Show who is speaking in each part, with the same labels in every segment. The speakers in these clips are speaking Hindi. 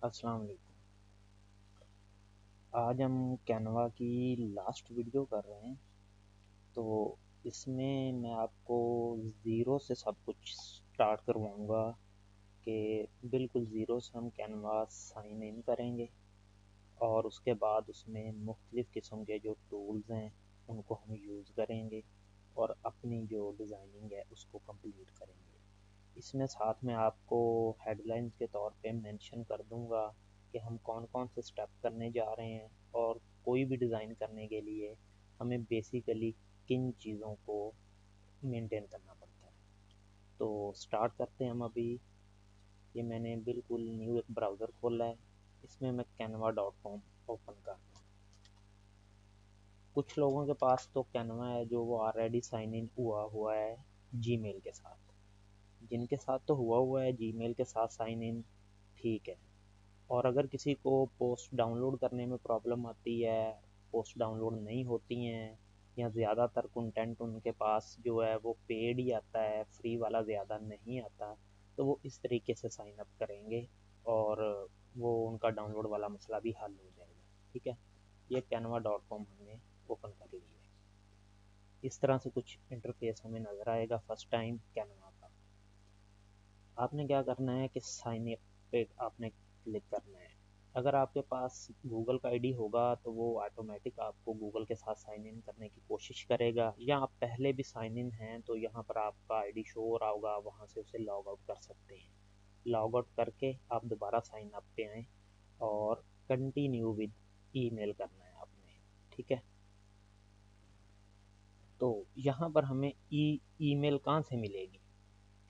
Speaker 1: अस्सलाम वालेकुम। आज हम कैनवा की लास्ट वीडियो कर रहे हैं। तो इसमें मैं आपको ज़ीरो से सब कुछ स्टार्ट करवाऊंगा कि बिल्कुल ज़ीरो से हम कैनवा साइन इन करेंगे और उसके बाद उसमें मुख्तलिफ़ किस्म के जो टूल्स हैं उनको हम यूज़ करेंगे और अपनी जो डिज़ाइनिंग है उसको कंप्लीट करेंगे। इसमें साथ में आपको हेडलाइंस के तौर पे मेंशन कर दूंगा कि हम कौन कौन से स्टेप करने जा रहे हैं और कोई भी डिज़ाइन करने के लिए हमें बेसिकली किन चीज़ों को मेंटेन करना पड़ता है। तो स्टार्ट करते हैं हम अभी। ये मैंने बिल्कुल न्यू एक ब्राउज़र खोला है। इसमें मैं canva.com ओपन कर रहा हूँ। कुछ लोगों के पास तो कैनवा है जो वो ऑलरेडी साइन इन हुआ हुआ है जीमेल के साथ। जिनके साथ तो हुआ हुआ है जीमेल के साथ साइन इन, ठीक है। और अगर किसी को पोस्ट डाउनलोड करने में प्रॉब्लम आती है, पोस्ट डाउनलोड नहीं होती हैं या ज़्यादातर कंटेंट उनके पास जो है वो पेड ही आता है, फ्री वाला ज़्यादा नहीं आता, तो वो इस तरीके से साइन अप करेंगे और वो उनका डाउनलोड वाला मसला भी हल हो जाएगा। ठीक है, ये canva.com हमने ओपन कर लिया है। इस तरह से कुछ इंटरफेस हमें नज़र आएगा फर्स्ट टाइम कैनवा का। आपने क्या करना है कि साइन अप पे आपने क्लिक करना है। अगर आपके पास गूगल का आईडी होगा तो वो ऑटोमेटिक आपको गूगल के साथ साइन इन करने की कोशिश करेगा, या आप पहले भी साइन इन हैं तो यहाँ पर आपका आईडी शो हो रहा होगा, वहाँ से उसे लॉग आउट कर सकते हैं। लॉग आउट करके आप दोबारा साइन अप पे आएँ और कंटिन्यू विद ईमेल करना है आपने। ठीक है, तो यहाँ पर हमें ईमेल कहाँ से मिलेगी,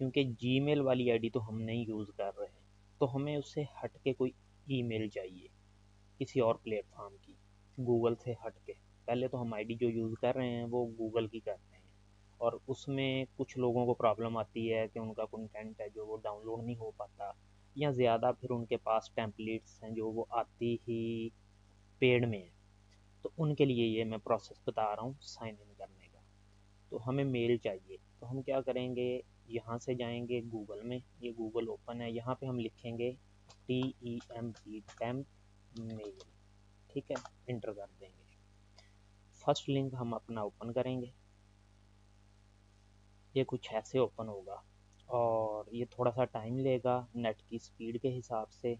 Speaker 1: क्योंकि जीमेल वाली आईडी तो हम नहीं यूज़ कर रहे हैं, तो हमें उससे हट के कोई ईमेल चाहिए किसी और प्लेटफॉर्म की, गूगल से हट के। पहले तो हम आईडी जो यूज़ कर रहे हैं वो गूगल की कर रहे हैं और उसमें कुछ लोगों को प्रॉब्लम आती है कि उनका कंटेंट है जो वो डाउनलोड नहीं हो पाता, या ज़्यादा फिर उनके पास टेम्पलेट्स हैं जो वो आती ही पेड में है। तो उनके लिए ये मैं प्रोसेस बता रहा हूँ साइन इन करने का। तो हमें मेल चाहिए, तो हम क्या करेंगे, यहाँ से जाएंगे गूगल में, ये गूगल ओपन है, यहाँ पे हम लिखेंगे TEMP टेम्प मेल। ठीक है, इंटर कर देंगे। फर्स्ट लिंक हम अपना ओपन करेंगे, ये कुछ ऐसे ओपन होगा और ये थोड़ा सा टाइम लेगा नेट की स्पीड के हिसाब से।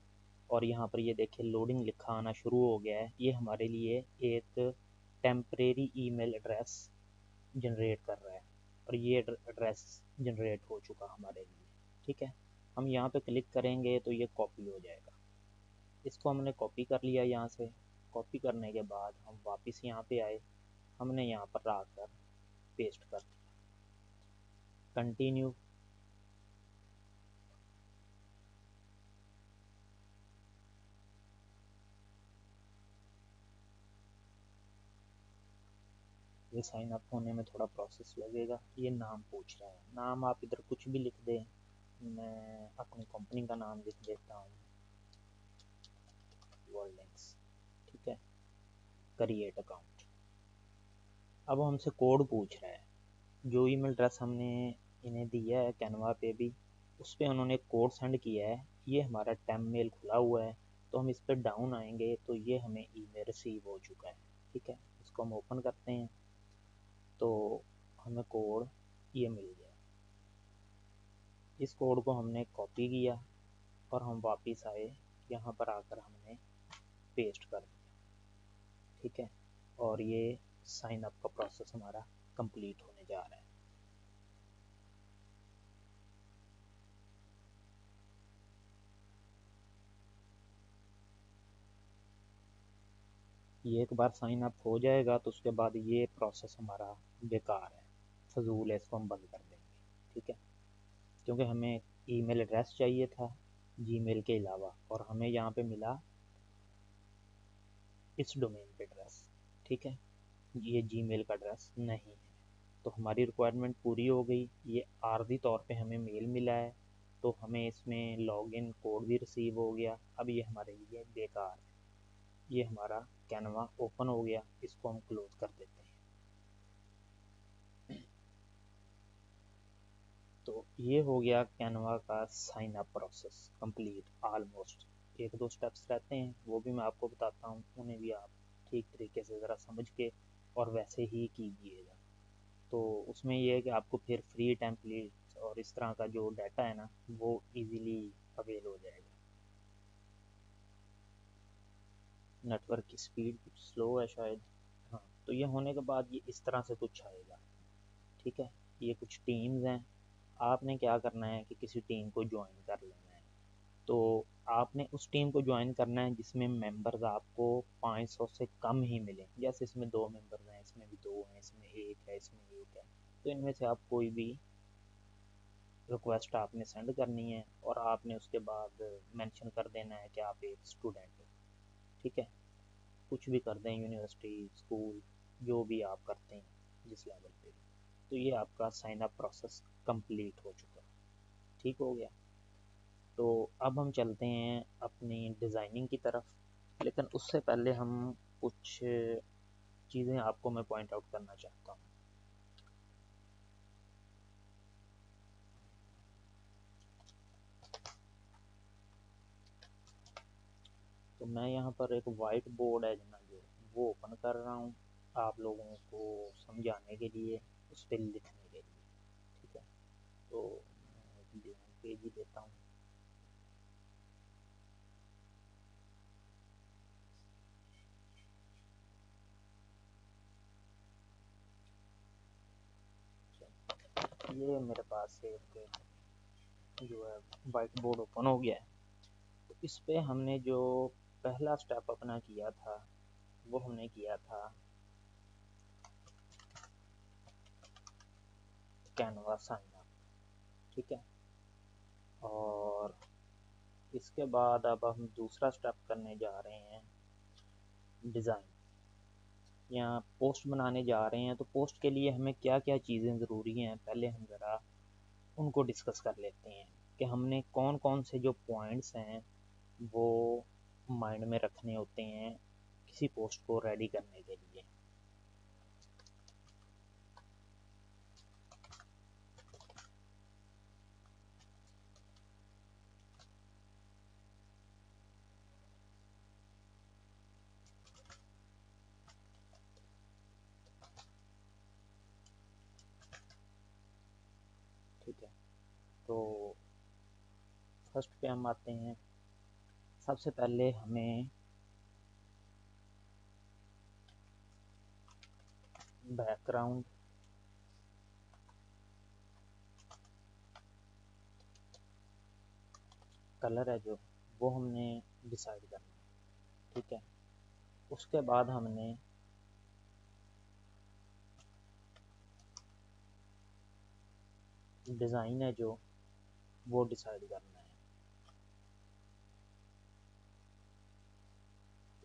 Speaker 1: और यहाँ पर ये देखिए लोडिंग लिखा आना शुरू हो गया है, ये हमारे लिए एक टेम्परेरी ईमेल एड्रेस जनरेट कर रहा है और ये एड्रेस जनरेट हो चुका हमारे लिए। ठीक है, हम यहाँ पे क्लिक करेंगे तो ये कॉपी हो जाएगा। इसको हमने कॉपी कर लिया यहाँ से। कॉपी करने के बाद हम वापस यहाँ पे आए, हमने यहाँ पर आकर पेस्ट कर दिया। कंटिन्यू। ये साइन अप होने में थोड़ा प्रोसेस लगेगा। ये नाम पूछ रहा है, नाम आप इधर कुछ भी लिख दें, मैं अपनी कंपनी का नाम लिख देता हूँ, वर्ल्ड लिंक्स। ठीक है, क्रिएट अकाउंट। अब हमसे कोड पूछ रहा है। जो ईमेल एड्रेस हमने इन्हें दिया है कैनवा पे भी, उस पर उन्होंने कोड सेंड किया है। ये हमारा टेम मेल खुला हुआ है, तो हम इस पर डाउन आएंगे तो ये हमें ईमेल रिसीव हो चुका है। ठीक है, इसको हम ओपन करते हैं तो हमें कोड ये मिल गया। इस कोड को हमने कॉपी किया और हम वापस आए, यहाँ पर आकर हमने पेस्ट कर दिया। ठीक है, और ये साइन अप का प्रोसेस हमारा कंप्लीट होने जा रहा है। ये एक बार साइन अप हो जाएगा तो उसके बाद ये प्रोसेस हमारा बेकार है, फजूल है, इसको हम बंद कर देंगे। ठीक है, क्योंकि हमें ईमेल एड्रेस चाहिए था जीमेल के अलावा, और हमें यहाँ पे मिला इस डोमेन पे एड्रेस। ठीक है, ये जीमेल का एड्रेस नहीं है, तो हमारी रिक्वायरमेंट पूरी हो गई। ये आर्जी तौर पे हमें मेल मिला है, तो हमें इसमें लॉगिन कोड भी रिसीव हो गया। अब ये हमारे लिए बेकार है। ये हमारा कैनवा ओपन हो गया, इसको हम क्लोज कर देते हैं। तो ये हो गया कैनवा का sign up process complete almost. एक दो स्टेप्स रहते हैं, वो भी मैं आपको बताता हूँ, उन्हें भी आप ठीक तरीके से ज़रा समझ के और वैसे ही कीजिएगा। तो उसमें ये है कि आपको फिर फ्री टेम्पलेट्स और इस तरह का जो डाटा है ना, वो इजीली अवेल हो जाएगा। नेटवर्क की स्पीड कुछ स्लो है शायद। हाँ, तो ये होने के बाद ये इस तरह से कुछ आएगा। ठीक है, ये कुछ टीम्स हैं। आपने क्या करना है कि किसी टीम को ज्वाइन कर लेना है। तो आपने उस टीम को ज्वाइन करना है जिसमें मेंबर्स आपको 500 से कम ही मिले। जैसे इसमें 2 मेंबर्स हैं, इसमें भी 2 हैं, इसमें 1 है, इसमें 1 है। तो इनमें से आप कोई भी रिक्वेस्ट आपने सेंड करनी है और आपने उसके बाद मेंशन कर देना है कि आप एक स्टूडेंट हो। ठीक है, कुछ भी कर दें, यूनिवर्सिटी, स्कूल, जो भी आप करते हैं जिस लेवल पे भी। तो ये आपका साइन अप प्रोसेस कंप्लीट हो चुका। ठीक हो गया। तो अब हम चलते हैं अपनी डिज़ाइनिंग की तरफ, लेकिन उससे पहले हम कुछ चीज़ें आपको मैं पॉइंट आउट करना चाहता हूँ। तो मैं यहाँ पर एक वाइट बोर्ड है ना जो, वो ओपन कर रहा हूँ आप लोगों को समझाने के लिए, उस पर लिखने के लिए। ठीक है, तो मैं एक ब्लैंक पेज ही देता हूँ। ये मेरे पास एक जो है वाइट बोर्ड ओपन हो गया है। तो इस पे हमने जो पहला स्टेप अपना किया था, वो हमने किया था कैनवा साइन अप। ठीक है, और इसके बाद अब हम दूसरा स्टेप करने जा रहे हैं डिज़ाइन, या पोस्ट बनाने जा रहे हैं। तो पोस्ट के लिए हमें क्या क्या चीज़ें ज़रूरी हैं, पहले हम ज़रा उनको डिस्कस कर लेते हैं कि हमने कौन कौन से जो पॉइंट्स हैं वो माइंड में रखने होते हैं किसी पोस्ट को रेडी करने के लिए। ठीक है, तो फर्स्ट पे हम आते हैं। सबसे पहले हमें बैकग्राउंड, कलर है जो, वो हमने डिसाइड करना है। ठीक है, उसके बाद हमने डिज़ाइन है जो, वो डिसाइड करना है।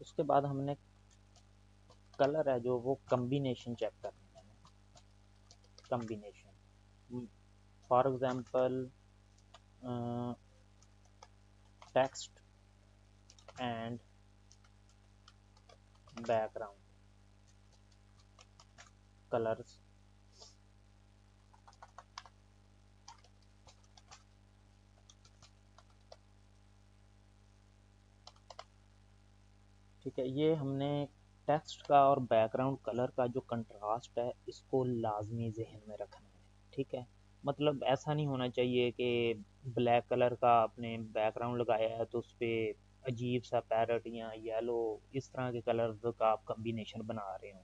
Speaker 1: उसके बाद हमने कलर है जो, वो कम्बिनेशन चेक करना है। Combination, for example text and background colours. ठीक है, ये हमने टेक्स्ट का और बैकग्राउंड कलर का जो कंट्रास्ट है, इसको लाजमी जहन में रखना है। ठीक है, मतलब ऐसा नहीं होना चाहिए कि ब्लैक कलर का आपने बैकग्राउंड लगाया है तो उस पर अजीब सा पैरट या येलो इस तरह के कलर का आप कम्बिनेशन बना रहे हो।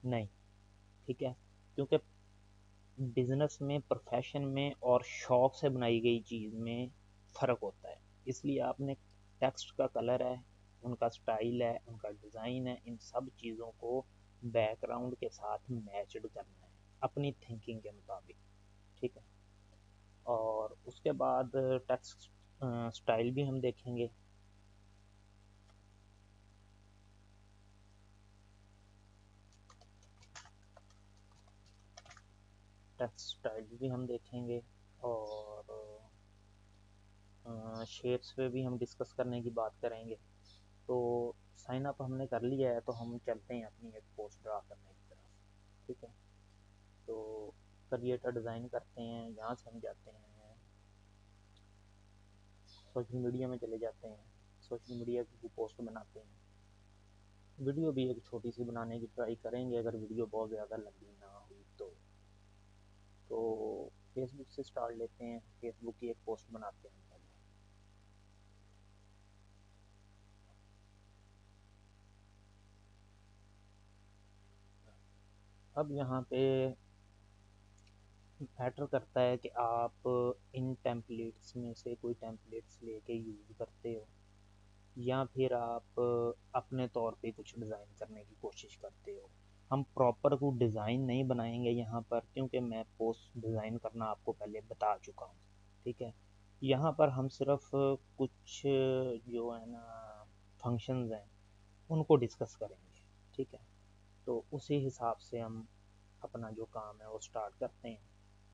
Speaker 1: नहीं, ठीक है, क्योंकि बिजनेस में, प्रोफेशन में और शौक से बनाई गई चीज़ में फ़र्क होता है। इसलिए आपने टेक्स्ट का कलर है, उनका स्टाइल है, उनका डिज़ाइन है, इन सब चीज़ों को बैकग्राउंड के साथ मैचड करना है अपनी थिंकिंग के मुताबिक। ठीक है, और उसके बाद टेक्स्ट स्टाइल भी हम देखेंगे। टेक्स्ट स्टाइल भी हम देखेंगे, और शेप्स पे भी हम डिस्कस करने की बात करेंगे। तो साइन अप हमने कर लिया है, तो हम चलते हैं अपनी एक पोस्ट ड्रा करने की तरफ। ठीक है, तो क्रिएटर डिज़ाइन करते हैं, यहाँ से हम जाते हैं सोशल मीडिया में चले जाते हैं। सोशल मीडिया की पोस्ट बनाते हैं। वीडियो भी एक छोटी सी बनाने की ट्राई करेंगे, अगर वीडियो बहुत ज़्यादा लंबी ना हुई तो फेसबुक से स्टार्ट लेते हैं। फेसबुक की एक पोस्ट बनाते हैं पहले। अब यहाँ पे मैटर करता है कि आप इन टेम्पलेट्स में से कोई टेम्पलेट्स लेके यूज़ करते हो या फिर आप अपने तौर पे कुछ डिज़ाइन करने की कोशिश करते हो। हम प्रॉपर कोई डिज़ाइन नहीं बनाएंगे यहाँ पर, क्योंकि मैं पोस्ट डिज़ाइन करना आपको पहले बता चुका हूँ। ठीक है, यहाँ पर हम सिर्फ कुछ जो है ना फंक्शंस हैं उनको डिस्कस करेंगे। ठीक है, तो उसी हिसाब से हम अपना जो काम है वो स्टार्ट करते हैं।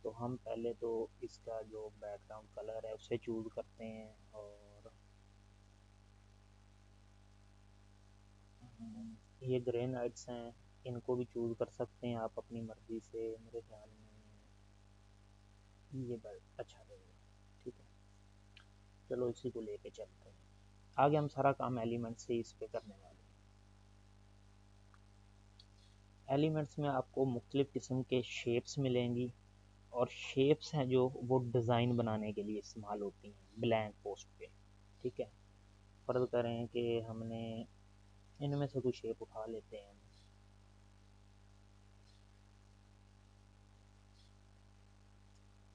Speaker 1: तो हम पहले तो इसका जो बैकग्राउंड कलर है उसे चूज़ करते हैं, और ये ग्रेनाइट्स हैं, इनको भी चूज़ कर सकते हैं आप अपनी मर्ज़ी से। मेरे ख्याल में ये अच्छा रहेगा। ठीक है, चलो इसी को लेके चलते हैं आगे। हम सारा काम एलिमेंट से इस पे करने वाले हैं। एलिमेंट्स में आपको मुख्तलिफ़ किस्म के शेप्स मिलेंगी, और शेप्स हैं जो वो डिज़ाइन बनाने के लिए इस्तेमाल होती हैं ब्लैंक पोस्ट पे। ठीक है, फ़र्ज़ करें कि हमने इनमें से कोई शेप उठा लेते हैं।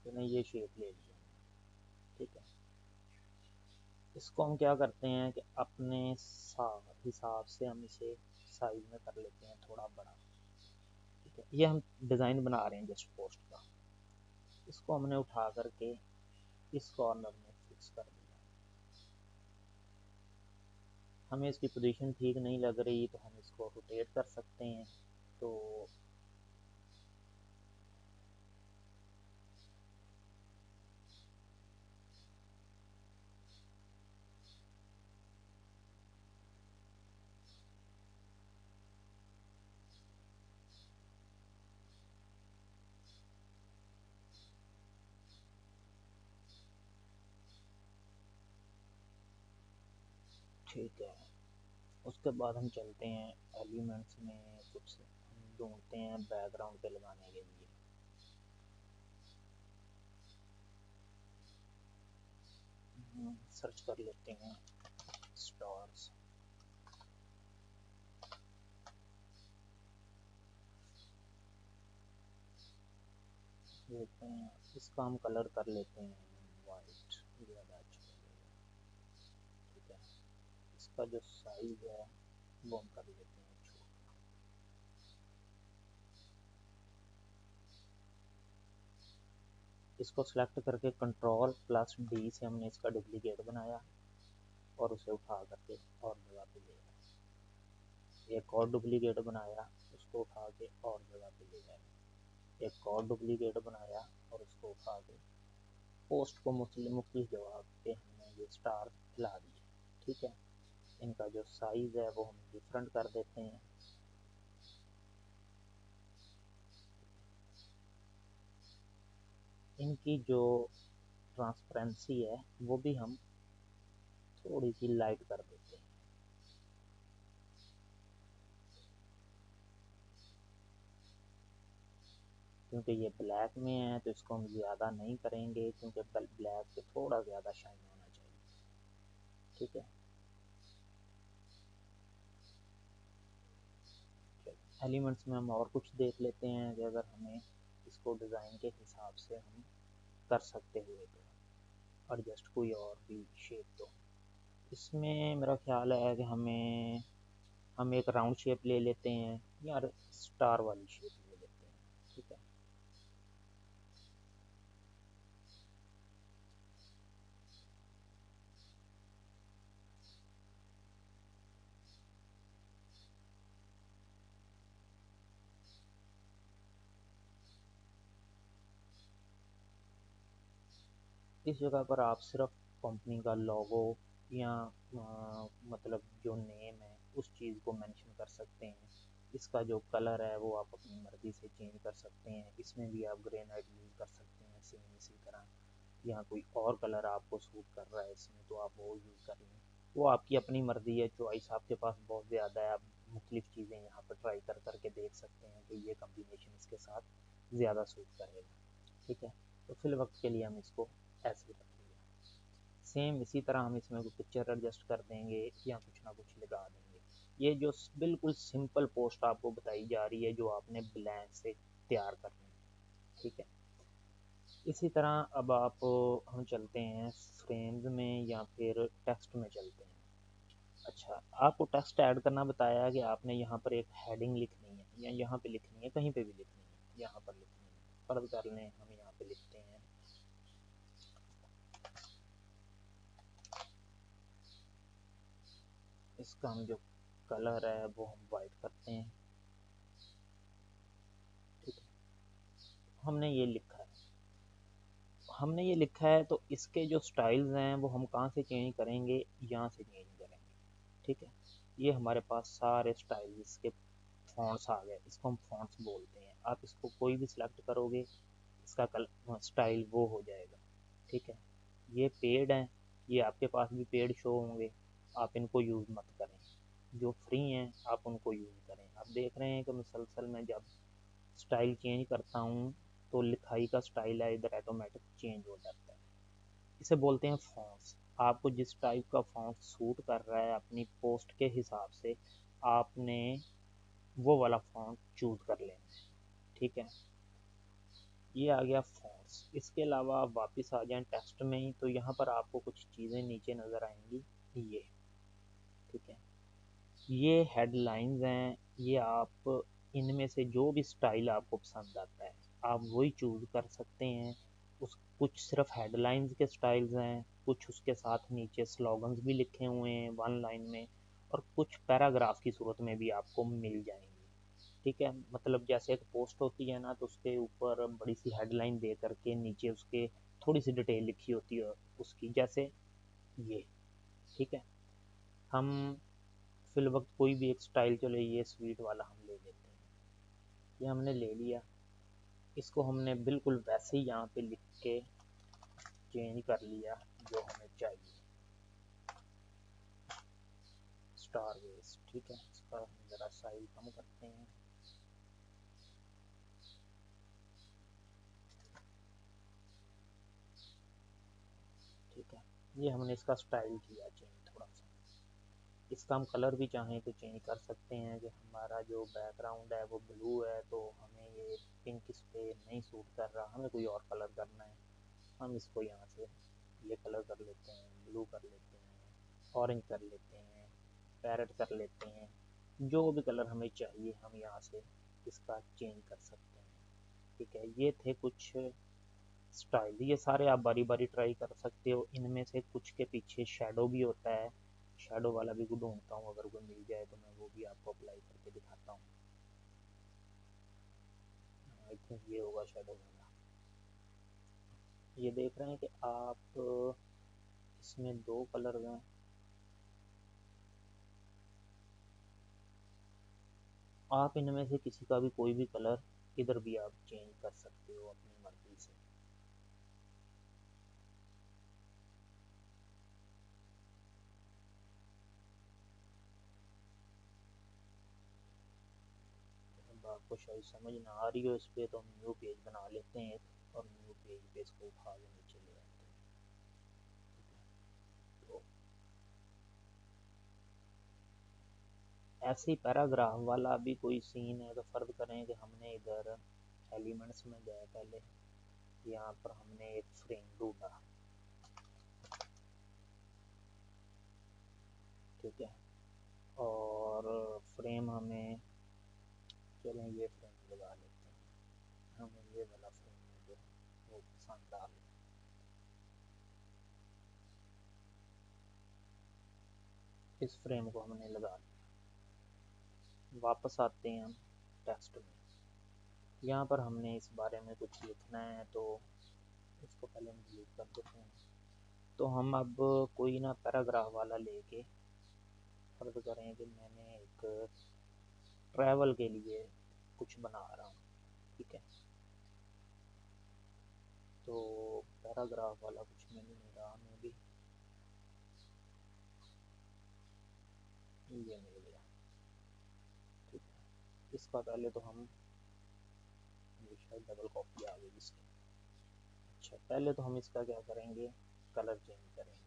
Speaker 1: मैंने ये शेप ले लिया। ठीक है, इसको हम क्या करते हैं कि अपने हिसाब से हम इसे साइज में कर लेते हैं थोड़ा बड़ा। ठीक है, ये हम डिज़ाइन बना रहे हैं जस्ट पोस्ट का। इसको हमने उठा करके इस कॉर्नर में फिक्स कर दिया। हमें इसकी पोजीशन ठीक नहीं लग रही तो हम इसको रोटेट कर सकते हैं। तो ठीक है, उसके बाद हम चलते हैं एलिमेंट्स में। कुछ हम ढूंढते हैं बैकग्राउंड पे लगाने के लिए। सर्च कर लेते हैं स्टार्स। देखते हैं, इसका हम कलर कर लेते हैं वाइट, ज़्यादा अच्छा लगेगा। ठीक है, इसका जो साइज है वो हम कर लेते हैं छोटा। इसको सिलेक्ट करके कंट्रोल प्लस डी से हमने इसका डुप्लीकेट बनाया और उसे उठा करके और जगह पे ले आए। एक और डुप्लीकेट बनाया, उसको उठा के और जगह पे ले आए। एक और डुप्लीकेट बनाया और उसको उठा के पोस्ट को मुख्तलिफ जगह पे हमने ये स्टार हिला दिए। ठीक है, इनका जो साइज़ है वो हम डिफरेंट कर देते हैं। इनकी जो ट्रांसपेरेंसी है वो भी हम थोड़ी सी लाइट कर देते हैं। क्योंकि ये ब्लैक में है तो इसको हम ज़्यादा नहीं करेंगे, क्योंकि ब्लैक पे थोड़ा ज़्यादा शाइन होना चाहिए। ठीक है, एलिमेंट्स में हम और कुछ देख लेते हैं कि अगर हमें इसको डिज़ाइन के हिसाब से हम कर सकते हुए तो एडजस्ट कोई और भी शेप। तो इसमें मेरा ख्याल है कि हम एक राउंड शेप ले लेते हैं या स्टार वाली शेप ले लेते हैं। ठीक है, इस जगह पर आप सिर्फ कंपनी का लोगो या मतलब जो नेम है उस चीज़ को मेंशन कर सकते हैं। इसका जो कलर है वो आप अपनी मर्ज़ी से चेंज कर सकते हैं। इसमें भी आप ग्रेनाइट यूज़ कर सकते हैं सेम इसी तरह, या कोई और कलर आपको सूट कर रहा है इसमें तो आप वो यूज़ कर लें। वो आपकी अपनी मर्ज़ी है, चॉइस आपके पास बहुत ज़्यादा है, आप मुख्तलिफ़ चीज़ें यहाँ पर ट्राई कर कर के देख सकते हैं कि ये कम्बिनेशन इसके साथ ज़्यादा सूट करेगा। ठीक है, तो फिल वक्त के लिए हम इसको ऐसे ही रखेंगे। सेम इसी तरह हम इसमें कोई पिक्चर एडजस्ट कर देंगे या कुछ ना कुछ लगा देंगे। ये जो बिल्कुल सिंपल पोस्ट आपको बताई जा रही है जो आपने ब्लैंक से तैयार करनी है। ठीक है, इसी तरह अब आप हम चलते हैं फ्रेम्स में या फिर टेक्स्ट में चलते हैं। अच्छा, आपको टेक्स्ट ऐड करना बताया है कि आपने यहाँ पर एक हेडिंग लिखनी है या यहाँ पे लिखनी है, कहीं पे भी लिखनी है, यहाँ पर लिखनी है। फर्ज कर लें हम यहाँ पे लिखते हैं, इसका हम जो कलर है वो हम वाइट करते हैं। ठीक है, हमने ये लिखा है तो इसके जो स्टाइल्स हैं वो हम कहाँ से चेंज करेंगे, यहाँ से चेंज करेंगे। ठीक है, ये हमारे पास सारे स्टाइल इसके फॉन्ट्स आ गए, इसको हम फॉन्ट्स बोलते हैं। आप इसको कोई भी सिलेक्ट करोगे इसका स्टाइल वो हो जाएगा। ठीक है, ये पेड हैं, ये आपके पास भी पेड शो होंगे, आप इनको यूज़ मत करें। जो फ्री हैं आप उनको यूज़ करें। आप देख रहे हैं कि मुसलसल मैं जब स्टाइल चेंज करता हूँ तो लिखाई का स्टाइल है इधर ऑटोमेटिक चेंज हो जाता है। इसे बोलते हैं फॉन्ट्स। आपको जिस टाइप का फॉन्ट सूट कर रहा है अपनी पोस्ट के हिसाब से आपने वो वाला फॉन्ट चूज कर लेना है। ठीक है, ये आ गया फॉन्ट्स। इसके अलावा आप वापस आ जाएं टेक्स्ट में ही, तो यहाँ पर आपको कुछ चीज़ें नीचे नज़र आएंगी ये। ठीक है, ये हेडलाइंस हैं, ये आप इनमें से जो भी स्टाइल आपको पसंद आता है आप वही चूज़ कर सकते हैं। उस कुछ सिर्फ हेडलाइंस के स्टाइल्स हैं, कुछ उसके साथ नीचे स्लोगन्स भी लिखे हुए हैं वन लाइन में, और कुछ पैराग्राफ की सूरत में भी आपको मिल जाएंगे। ठीक है, मतलब जैसे एक पोस्ट होती है ना तो उसके ऊपर बड़ी सी हेडलाइन दे करके नीचे उसके थोड़ी सी डिटेल लिखी होती है उसकी, जैसे ये। ठीक है, हम फिल वक्त कोई भी एक स्टाइल, चलो ये स्वीट वाला हम ले लेते हैं, ये हमने ले लिया। इसको हमने बिल्कुल वैसे ही यहाँ पे लिख के चेंज कर लिया जो हमें चाहिए, स्टार वेस। ठीक है, इसका हम ज़रा साइज कम करते हैं। ठीक है, ये हमने इसका स्टाइल किया चेंज थोड़ा सा। इसका हम कलर भी चाहें तो चेंज कर सकते हैं कि हमारा जो बैकग्राउंड है वो ब्लू है तो हमें ये पिंक इस पर नहीं सूट कर रहा, हमें कोई और कलर करना है, हम इसको यहाँ से ये कलर कर लेते हैं, ब्लू कर लेते हैं, ऑरेंज कर लेते हैं, पैरेट कर लेते हैं। जो भी कलर हमें चाहिए हम यहाँ से इसका चेंज कर सकते हैं। ठीक है, ये थे कुछ स्टाइल, ये सारे आप बारी बारी ट्राई कर सकते हो। इनमें से कुछ के पीछे शेडो भी होता है, शेडो वाला भी ढूंढता हूँ, अगर कोई मिल जाए तो मैं वो भी आपको अप्लाई करके दिखाता हूँ। आई थिंक ये होगा शेडो वाला। ये देख रहे हैं कि आप इसमें दो कलर हैं, आप इनमें से किसी का भी कोई भी कलर इधर भी आप चेंज कर सकते हो अपनी मर्जी से। अब आपको शायद समझ ना आ रही हो इस पर, तो हम न्यू पेज बना लेते हैं और न्यू पेज पे इसको उठा के नीचे ले आते हैं। तो ऐसे ही पैराग्राफ वाला भी कोई सीन है तो फर्ज करें कि हमने इधर एलिमेंट्स में गए पहले, यहाँ पर हमने एक फ्रेम ढूंढा। ठीक है, और फ्रेम हमें, चलें ये फ्रेम लगा लेते हैं, हमें ये वाला फ्रेम जो वो पसंद आ गया। इस फ्रेम को हमने लगा लिया। वापस आते हैं हम टेक्स्ट में, यहाँ पर हमने इस बारे में कुछ लिखना है तो इसको पहले हम डिलीट कर देते हैं। तो हम अब कोई ना पैराग्राफ वाला लेके, फर्ज करें कि मैंने एक ट्रैवल के लिए कुछ बना रहा हूँ। ठीक है, तो पैराग्राफ वाला कुछ मिल नहीं रहा हमें भी। ये मिल गया। ठीक है, इसका पहले तो हम, ये शायद डबल कॉपी आ गई इसकी। अच्छा, पहले तो हम इसका क्या करेंगे, कलर चेंज करेंगे।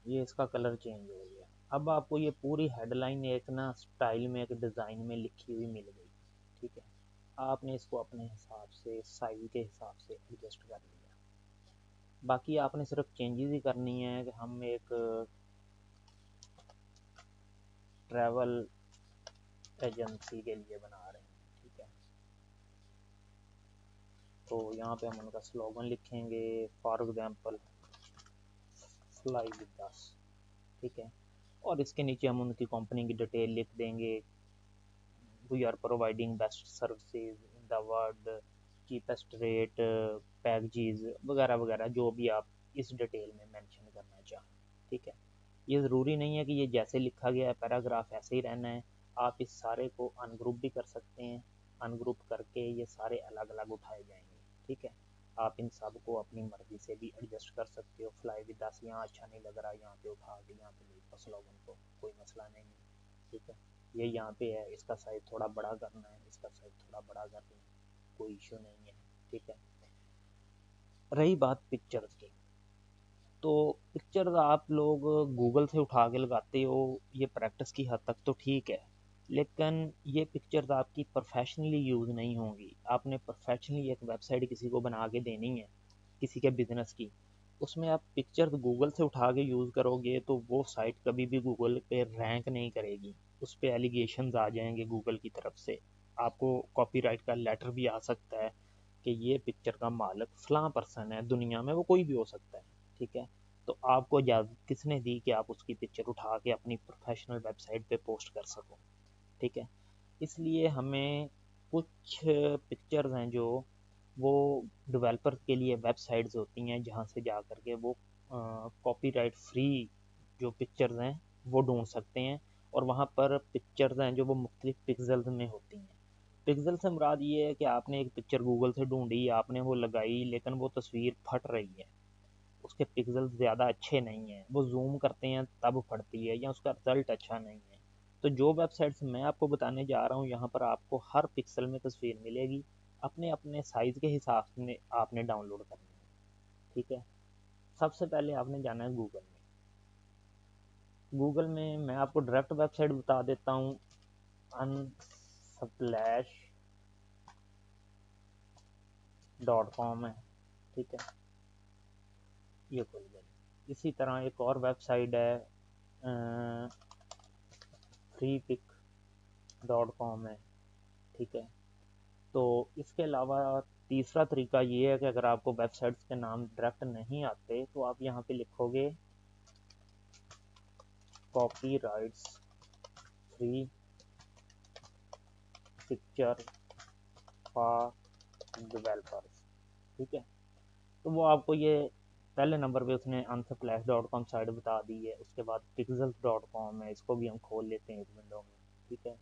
Speaker 1: ये इसका कलर चेंज हो गया। अब आपको ये पूरी हेडलाइन एक ना स्टाइल में, एक डिज़ाइन में लिखी हुई मिल गई। ठीक है, आपने इसको अपने हिसाब से, साइज के हिसाब से एडजस्ट कर लिया। बाकी आपने सिर्फ चेंजेस ही करनी है कि हम एक ट्रैवल एजेंसी के लिए बना रहे हैं। ठीक है, तो यहाँ पे हम उनका स्लोगन लिखेंगे, for example fly with us. ठीक है, और इसके नीचे हम उनकी कंपनी की डिटेल लिख देंगे, we are providing best services in the world, cheapest rate, packages वगैरह वगैरह, जो भी आप इस डिटेल में मेंशन करना चाहें। ठीक है, ये ज़रूरी नहीं है कि ये जैसे लिखा गया है पैराग्राफ ऐसे ही रहना है। आप इस सारे को अनग्रुप भी कर सकते हैं, अनग्रुप करके ये सारे अलग अलग उठाए जाएंगे। ठीक है, आप इन सब को अपनी मर्जी से भी एडजस्ट कर सकते हो। फ्लाई विद अस यहाँ अच्छा नहीं लग रहा, यहाँ पे उठा के यहाँ पे ले स्लोगन को, कोई मसला नहीं है। ठीक है, ये यहाँ पे है, इसका साइज थोड़ा बड़ा करना है, इसका साइज थोड़ा बड़ा करना है, कोई इशू नहीं है। ठीक है, रही बात पिक्चर्स की, तो पिक्चर्स आप लोग गूगल से उठा के लगाते हो, ये प्रैक्टिस की हद तक तो ठीक है, लेकिन ये पिक्चर्स आपकी प्रोफेशनली यूज़ नहीं होंगी। आपने प्रोफेशनली एक वेबसाइट किसी को बना के देनी है, किसी के बिजनेस की, उसमें आप पिक्चर्स गूगल से उठा के यूज़ करोगे तो वो साइट कभी भी गूगल पे रैंक नहीं करेगी। उस पर एलिगेशंस आ जाएंगे गूगल की तरफ से, आपको कॉपीराइट का लेटर भी आ सकता है कि ये पिक्चर का मालिक फलां पर्सन है, दुनिया में वो कोई भी हो सकता है। ठीक है, तो आपको इजाज़त किसने दी कि आप उसकी पिक्चर उठा के अपनी प्रोफेशनल वेबसाइट पे पोस्ट कर सको। ठीक है, इसलिए हमें कुछ पिक्चर्स हैं जो वो डेवलपर के लिए वेबसाइट्स होती हैं, जहाँ से जा कर के वो कॉपीराइट फ्री जो पिक्चर्स हैं वो ढूंढ सकते हैं। और वहाँ पर पिक्चर्स हैं जो वो मुख्तलिफ पिक्सल्स में होती हैं। पिक्सल से मुराद ये है कि आपने एक पिक्चर गूगल से ढूंढी, आपने वो लगाई, लेकिन वो तस्वीर फट रही है, उसके पिक्सल ज़्यादा अच्छे नहीं हैं, वो जूम करते हैं तब फटती है, या उसका रिजल्ट अच्छा नहीं है। तो जो वेबसाइट्स मैं आपको बताने जा रहा हूँ, यहाँ पर आपको हर पिक्सल में तस्वीर मिलेगी, अपने अपने साइज़ के हिसाब से आपने डाउनलोड करनी है। ठीक है, सबसे पहले आपने जाना है गूगल में। गूगल में मैं आपको डायरेक्ट वेबसाइट बता देता हूँ, unsplash.com है। ठीक है, ये खुल गई। इसी तरह एक और वेबसाइट है, freepik.com है। ठीक है, तो इसके अलावा तीसरा तरीका ये है कि अगर आपको वेबसाइट्स के नाम डायरेक्ट नहीं आते तो आप यहाँ पे लिखोगे copy rights free picture for developers. ठीक है, तो वो आपको ये पहले नंबर पे उसने unsplash.com साइट बता दी है। उसके बाद pixels.com है, इसको भी हम खोल लेते हैं इस विंडो में। ठीक है,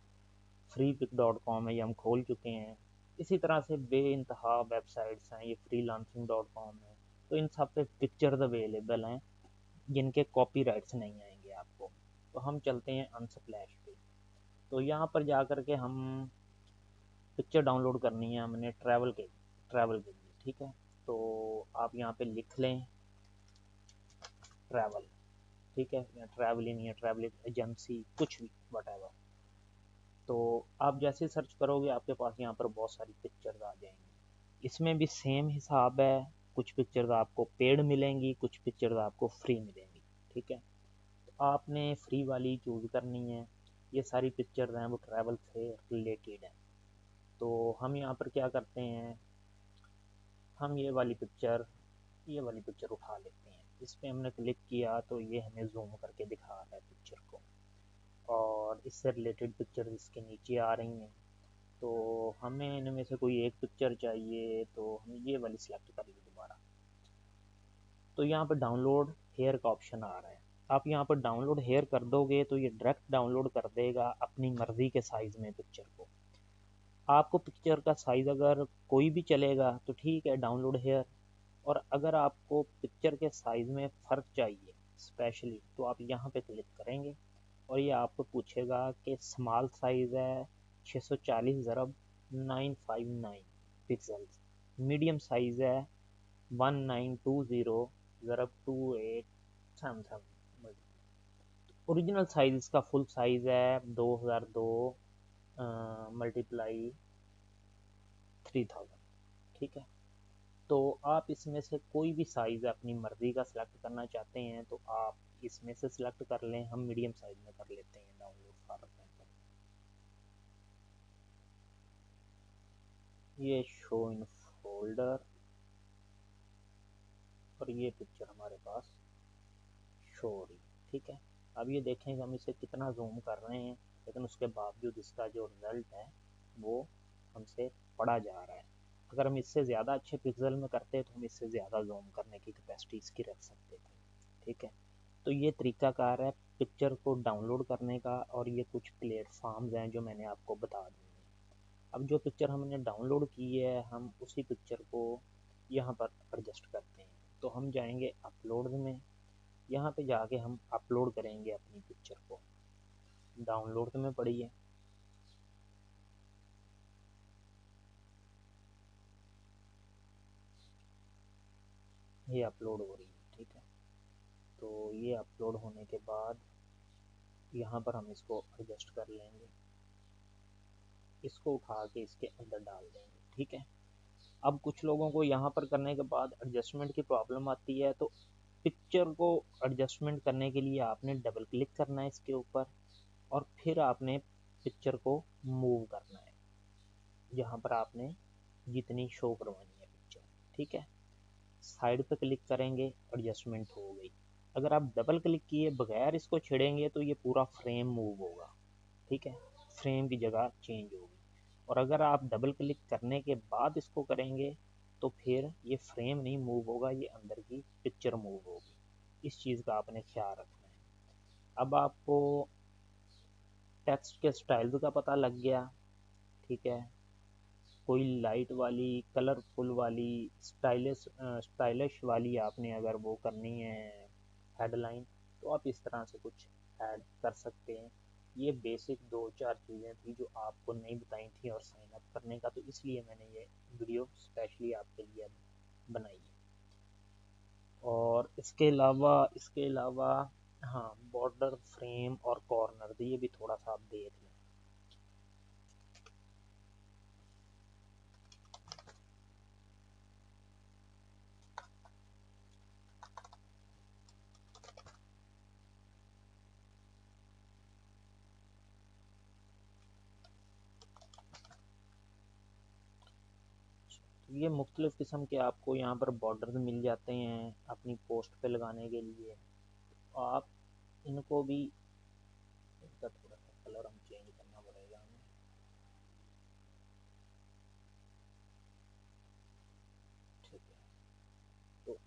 Speaker 1: freepik.com है, ये हम खोल चुके हैं। इसी तरह से बेइंतहा वेबसाइट्स हैं, ये freelancing.com है। तो इन सब पे पिक्चर्स अवेलेबल हैं जिनके कॉपीराइट्स नहीं आएंगे आपको। तो हम चलते हैं अनस्प्लैश पे। तो यहाँ पर जा कर के हम पिक्चर डाउनलोड करनी है हमने ट्रैवल के लिए। ठीक है, तो आप यहाँ पे लिख लें ट्रैवल। ठीक है, या ट्रैवल इन या ट्रैवल एजेंसी, कुछ भी वट। तो आप जैसे सर्च करोगे आपके पास यहाँ पर बहुत सारी पिक्चर्स आ जाएंगी। इसमें भी सेम हिसाब है, कुछ पिक्चर्स आपको पेड मिलेंगी, कुछ पिक्चर्स आपको फ्री मिलेंगी। ठीक है, तो आपने फ्री वाली चूज़ करनी है। ये सारी पिक्चर्स हैं वो ट्रैवल से रिलेटेड हैं। तो हम यहाँ पर क्या करते हैं, हम ये वाली पिक्चर उठा लेते हैं। इस पर हमने क्लिक किया तो ये हमें जूम करके दिखा रहा है पिक्चर को, और इससे रिलेटेड पिक्चर इसके नीचे आ रही हैं। तो हमें इनमें से कोई एक पिक्चर चाहिए, तो हम ये वाली सिलेक्ट कर ली दोबारा। तो यहाँ पर डाउनलोड हेयर का ऑप्शन आ रहा है। आप यहाँ पर डाउनलोड हेयर कर दोगे तो ये डायरेक्ट डाउनलोड कर देगा अपनी मर्ज़ी के साइज़ में पिक्चर को। आपको पिक्चर का साइज़ अगर कोई भी चलेगा तो ठीक है, डाउनलोड हेयर। और अगर आपको पिक्चर के साइज़ में फ़र्क चाहिए स्पेशली, तो आप यहाँ पे क्लिक करेंगे और ये आपको पूछेगा कि स्मॉल साइज़ है 640 ज़रब 959 पिक्सल्स, मीडियम साइज़ है 1920 ज़रब 28 सैमसंग, ओरिजिनल साइज़ इसका फुल साइज़ है 2002 मल्टीप्लाई 3000। ठीक है, तो आप इसमें से कोई भी साइज़ अपनी मर्ज़ी का सिलेक्ट करना चाहते हैं तो आप इसमें से सिलेक्ट कर लें। हम मीडियम साइज़ में कर लेते हैं डाउनलोड फॉर एग्जांपल। ये शो इन फोल्डर और ये पिक्चर हमारे पास शो हो रही है। ठीक है, अब ये देखें कि हम इसे कितना जूम कर रहे हैं, लेकिन उसके बावजूद इसका जो रिज़ल्ट है वो हमसे पड़ा जा रहा है। अगर हम इससे ज़्यादा अच्छे पिक्सल में करते तो हम इससे ज़्यादा जूम करने की कैपेसिटी इसकी रख सकते थे। ठीक है, तो ये तरीकाकार है पिक्चर को डाउनलोड करने का, और ये कुछ प्लेटफॉर्म्स हैं जो मैंने आपको बता दिए हैं। अब जो पिक्चर हमने डाउनलोड की है हम उसी पिक्चर को यहाँ पर एडजस्ट करते हैं। तो हम जाएंगे अपलोड में, यहाँ पे जाके हम अपलोड करेंगे अपनी पिक्चर को। डाउनलोड में पड़ी है, ये अपलोड हो रही है। ठीक है, तो ये अपलोड होने के बाद यहाँ पर हम इसको एडजस्ट कर लेंगे, इसको उठा के इसके अंदर डाल देंगे। ठीक है, अब कुछ लोगों को यहाँ पर करने के बाद एडजस्टमेंट की प्रॉब्लम आती है, तो पिक्चर को एडजस्टमेंट करने के लिए आपने डबल क्लिक करना है इसके ऊपर, और फिर आपने पिक्चर को मूव करना है जहाँ पर आपने जितनी शो करवानी है पिक्चर। ठीक है, साइड पे क्लिक करेंगे, एडजस्टमेंट हो गई। अगर आप डबल क्लिक किए बगैर इसको छेड़ेंगे तो ये पूरा फ्रेम मूव होगा। ठीक है, फ्रेम की जगह चेंज होगी। और अगर आप डबल क्लिक करने के बाद इसको करेंगे तो फिर ये फ्रेम नहीं मूव होगा, ये अंदर की पिक्चर मूव होगी। इस चीज़ का आपने ख्याल रखना है। अब आपको टेक्स्ट के स्टाइल्स का पता लग गया। ठीक है, कोई लाइट वाली, कलरफुल वाली, स्टाइलिश वाली आपने अगर वो करनी है हेडलाइन, तो आप इस तरह से कुछ ऐड कर सकते हैं। ये बेसिक दो चार चीज़ें थी जो आपको नहीं बताई थी और साइन अप करने का, तो इसलिए मैंने ये वीडियो स्पेशली आपके लिए बनाई है। और इसके अलावा हाँ, बॉर्डर, फ्रेम और कॉर्नर, तो ये भी थोड़ा सा आप देख लें। ये मुख्तलिफ़ किस्म के आपको यहाँ पर बॉर्डर मिल जाते हैं अपनी पोस्ट पे लगाने के लिए। आप इनको भी, इनका थोड़ा सा कलर हम चेंज करना पड़ेगा हमें। ठीक है, तो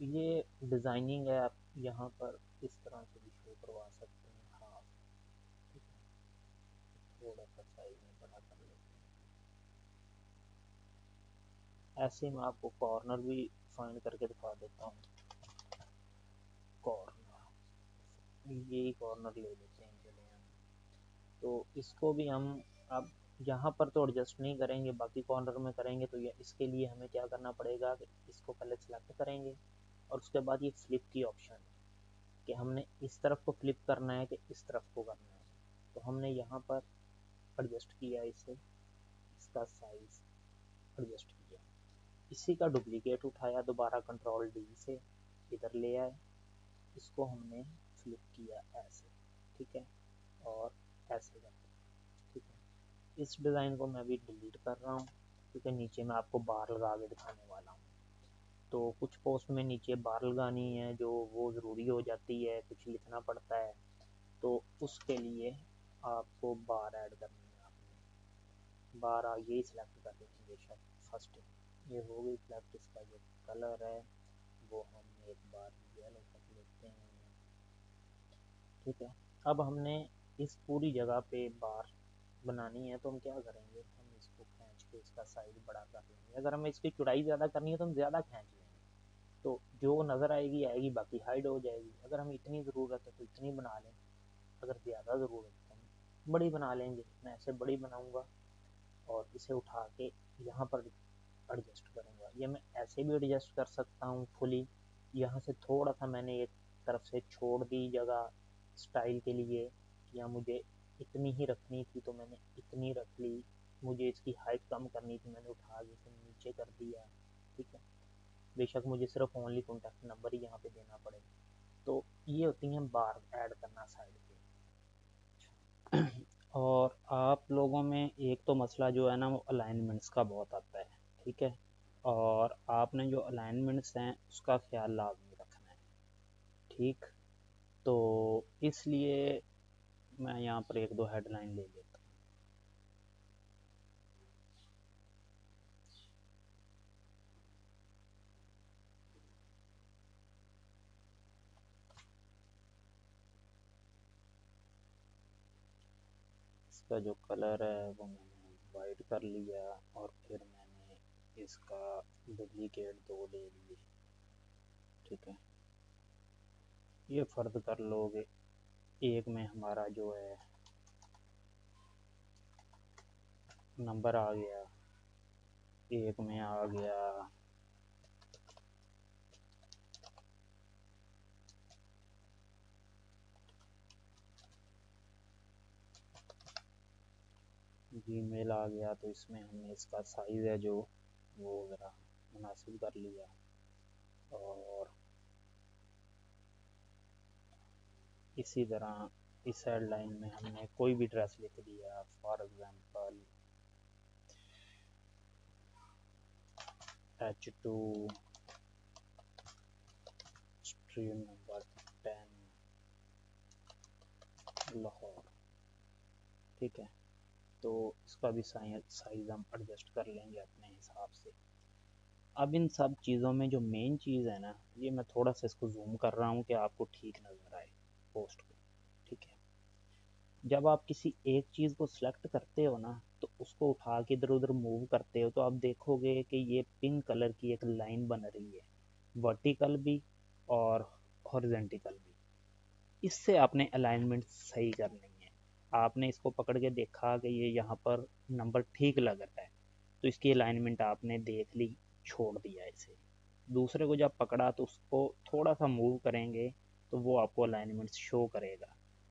Speaker 1: ये डिज़ाइनिंग है, आप यहाँ पर इस तरह से भी शो करवा सकते हैं। हाँ, ठीक है, थोड़ा सा साइज में बड़ा कर लेते हैं। ऐसे मैं आपको कॉर्नर भी फाइंड करके दिखा देता हूँ। कॉर्नर, यही कॉर्नर ले लेते हैं, चले हम। तो इसको भी हम अब यहाँ पर तो एडजस्ट नहीं करेंगे, बाकी कॉर्नर में करेंगे। तो ये इसके लिए हमें क्या करना पड़ेगा कि इसको पहले सेलेक्ट करेंगे और उसके बाद ये फ्लिप की ऑप्शन है कि हमने इस तरफ को फ्लिप करना है कि इस तरफ को करना है। तो हमने यहाँ पर एडजस्ट किया इसे, इसका साइज एडजस्ट किया, इसी का डुप्लीकेट उठाया, दोबारा कंट्रोल डी से इधर ले आए, इसको हमने फ्लिप किया ऐसे। ठीक है, और ऐसे करके। ठीक है, इस डिज़ाइन को मैं अभी डिलीट कर रहा हूँ क्योंकि नीचे मैं आपको बार लगा के दिखाने वाला हूँ। तो कुछ पोस्ट में नीचे बार लगानी है जो वो ज़रूरी हो जाती है, कुछ लिखना पड़ता है, तो उसके लिए आपको बार ऐड करनी है। आपने बार यही सिलेक्ट कर लेंगे फर्स्ट, ये हो गई सिलेक्ट। इसका जो कलर है वो हम एक बार येलो कर ठीक है। अब हमने इस पूरी जगह पे बार बनानी है, तो हम क्या करेंगे, हम इसको खींच के इसका साइज बड़ा कर लेंगे। अगर हमें इसकी चौड़ाई ज़्यादा करनी है तो हम ज़्यादा खींच लेंगे, तो जो नज़र आएगी आएगी, बाकी हाइड हो जाएगी। अगर हमें इतनी ज़रूरत है तो इतनी बना लें, अगर ज़्यादा ज़रूरत है तो हम बड़ी बना लेंगे। मैं ऐसे बड़ी बनाऊँगा और इसे उठा के यहाँ पर एडजस्ट करूँगा। ये मैं ऐसे भी एडजस्ट कर सकता हूँ फुली, यहाँ से थोड़ा सा मैंने एक तरफ से छोड़ दी जगह स्टाइल के लिए, या मुझे इतनी ही रखनी थी तो मैंने इतनी रख ली, मुझे इसकी हाइट कम करनी थी मैंने उठा के इसे नीचे कर दिया। ठीक है, बेशक मुझे सिर्फ ओनली कॉन्टैक्ट नंबर ही यहाँ पे देना पड़ेगा। तो ये होती हैं बार ऐड करना साइड पे। और आप लोगों में एक तो मसला जो है ना वो अलाइनमेंट्स का बहुत आता है। ठीक है, और आपने जो अलाइनमेंट्स हैं उसका ख्याल लाजमी रखना है। ठीक, तो इसलिए मैं यहाँ पर एक दो हेडलाइन ले लेता हूँ। इसका जो कलर है वो मैंने वाइट कर लिया, और फिर मैंने इसका डुप्लीकेट दो ले लिए। ठीक है, ये फ़र्ज कर लोगे, एक में हमारा जो है नंबर आ गया, एक में आ गया जीमेल आ गया, तो इसमें हमने इसका साइज़ है जो वो ज़रा मुनासिब कर लिया। और इसी तरह इस हेडलाइन में हमने कोई भी ड्रेस लिख दिया, for example H2 stream number 10 Lahore. ठीक है, तो इसका भी साइज़ हम एडजस्ट कर लेंगे अपने हिसाब से। अब इन सब चीज़ों में जो मेन चीज़ है ना, ये मैं थोड़ा सा इसको जूम कर रहा हूँ कि आपको ठीक नज़र आए पोस्ट को। ठीक है, जब आप किसी एक चीज़ को सिलेक्ट करते हो ना, तो उसको उठा के इधर उधर मूव करते हो, तो आप देखोगे कि ये पिंक कलर की एक लाइन बन रही है, वर्टिकल भी और हॉरिजेंटल भी। इससे आपने अलाइनमेंट सही करनी है। आपने इसको पकड़ के देखा कि ये यहाँ पर नंबर ठीक लग रहा है, तो इसकी अलाइनमेंट आपने देख ली, छोड़ दिया इसे। दूसरे को जब पकड़ा तो उसको थोड़ा सा मूव करेंगे तो वो आपको अलाइनमेंट शो करेगा।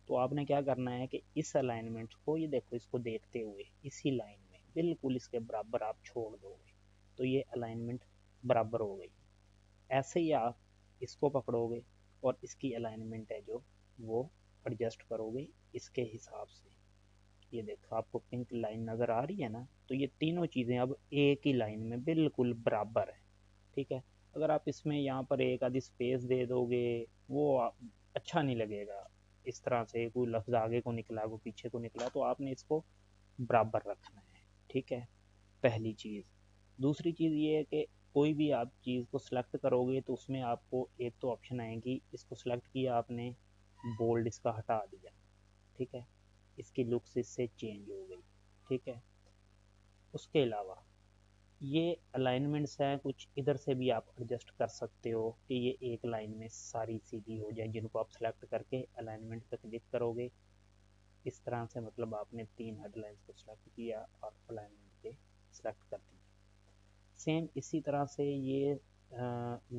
Speaker 1: तो आपने क्या करना है कि इस अलाइनमेंट को, ये देखो, इसको देखते हुए इसी लाइन में बिल्कुल इसके बराबर आप छोड़ दोगे, तो ये अलाइनमेंट बराबर हो गई। ऐसे ही आप इसको पकड़ोगे और इसकी अलाइनमेंट है जो वो एडजस्ट करोगे इसके हिसाब से। ये देखो आपको पिंक लाइन नज़र आ रही है ना, तो ये तीनों चीज़ें अब एक ही लाइन में बिल्कुल बराबर है। ठीक है, अगर आप इसमें यहाँ पर एक आधी स्पेस दे दोगे, वो अच्छा नहीं लगेगा। इस तरह से कोई लफ्ज़ आगे को निकला, कोई पीछे को निकला, तो आपने इसको बराबर रखना है। ठीक है, पहली चीज़। दूसरी चीज़ ये है कि कोई भी आप चीज़ को सिलेक्ट करोगे तो उसमें आपको एक तो ऑप्शन आएगी, इसको सिलेक्ट किया आपने, बोल्ड इसका हटा दिया। ठीक है, इसकी लुक्स इससे चेंज हो गई। ठीक है, उसके अलावा ये अलाइनमेंट्स हैं, कुछ इधर से भी आप एडजस्ट कर सकते हो कि ये एक लाइन में सारी सीधी हो जाए, जिनको आप सेलेक्ट करके अलाइनमेंट पे क्लिक करोगे। इस तरह से मतलब आपने तीन हेडलाइंस को सिलेक्ट किया और अलाइनमेंट पे सेलेक्ट कर दिया। सेम इसी तरह से ये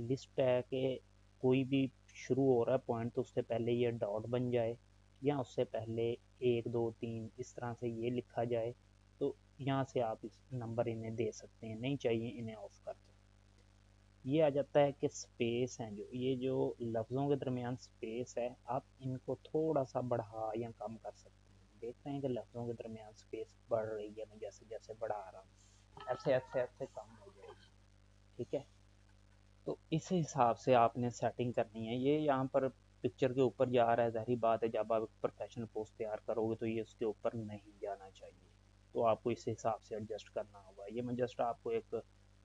Speaker 1: लिस्ट है कि कोई भी शुरू हो रहा है पॉइंट तो उससे पहले ये डॉट बन जाए, या उससे पहले एक दो तीन इस तरह से ये लिखा जाए, तो यहाँ से आप इस नंबर इन्हें दे सकते हैं, नहीं चाहिए इन्हें ऑफ कर दो। ये आ जाता है कि स्पेस है, जो ये जो लफ्ज़ों के दरमियान स्पेस है, आप इनको थोड़ा सा बढ़ा या कम कर सकते हैं। देख रहे हैं कि लफ्ज़ों के दरमियान स्पेस बढ़ रही है, मैं जैसे जैसे बढ़ा रहा हूँ ऐसे ऐसे ऐसे कम हो जाएगी। ठीक है, तो इस हिसाब से आपने सेटिंग करनी है। ये यहाँ पर पिक्चर के ऊपर जा रहा है, ज़ाहिर बात है जब आप प्रोफेशनल पोस्ट तैयार करोगे तो ये उसके ऊपर नहीं जाना चाहिए, तो आपको इस हिसाब से एडजस्ट करना होगा। ये मैं जस्ट आपको एक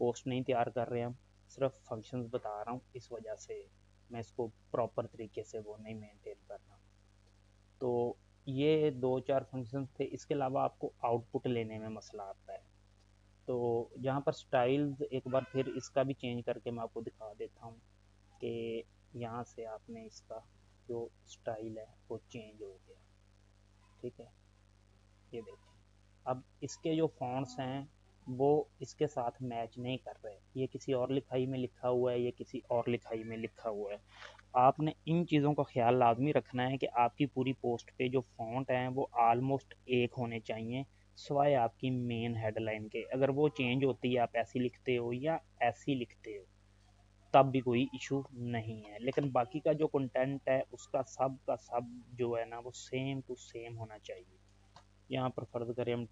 Speaker 1: पोस्ट नहीं तैयार कर रहे हैं, सिर्फ फंक्शंस बता रहा हूँ, इस वजह से मैं इसको प्रॉपर तरीके से वो नहीं मेंटेन कर रहा हूँ। तो ये दो चार फंक्शंस थे, इसके अलावा आपको आउटपुट लेने में मसला आता है। तो यहाँ पर स्टाइल्स एक बार फिर इसका भी चेंज करके मैं आपको दिखा देता हूँ कि यहाँ से आपने इसका जो स्टाइल है वो चेंज हो गया। ठीक है, ये देखें। अब इसके जो फॉन्ट्स हैं वो इसके साथ मैच नहीं कर रहे, ये किसी और लिखाई में लिखा हुआ है, ये किसी और लिखाई में लिखा हुआ है। आपने इन चीज़ों का ख्याल लाजमी रखना है कि आपकी पूरी पोस्ट पे जो फ़ॉन्ट हैं वो आलमोस्ट एक होने चाहिए, सिवाय आपकी मेन हेडलाइन के। अगर वो चेंज होती है, आप ऐसी लिखते हो या ऐसी लिखते हो, तब भी कोई इशू नहीं है। लेकिन बाकी का जो कंटेंट है उसका सब का सब जो है ना वो सेम टू सेम होना चाहिए। यहाँ पर फर्ज करें हम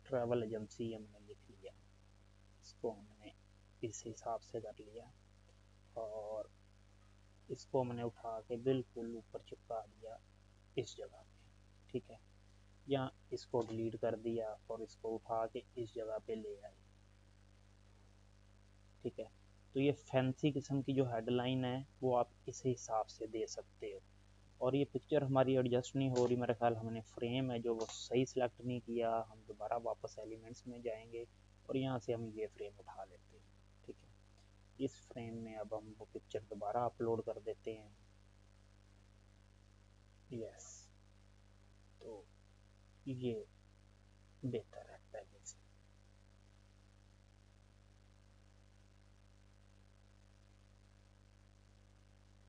Speaker 1: ट्रैवल एजेंसी हमने लिख लिया, इसको हमने इस हिसाब से कर लिया और इसको हमने उठा के बिल्कुल ऊपर चिपका दिया इस जगह पे। ठीक है, या इसको डिलीट कर दिया और इसको उठा के इस जगह पे ले आए। ठीक है, तो ये फैंसी किस्म की जो हेडलाइन है वो आप इस हिसाब से दे सकते हो। और ये पिक्चर हमारी एडजस्ट नहीं हो रही, मेरा ख्याल हमने फ्रेम है जो वो सही सिलेक्ट नहीं किया। हम दोबारा वापस एलिमेंट्स में जाएंगे और यहाँ से हम ये फ्रेम उठा लेते हैं। ठीक है, इस फ्रेम में अब हम वो पिक्चर दोबारा अपलोड कर देते हैं। यस, तो ये बेहतर है पहले से।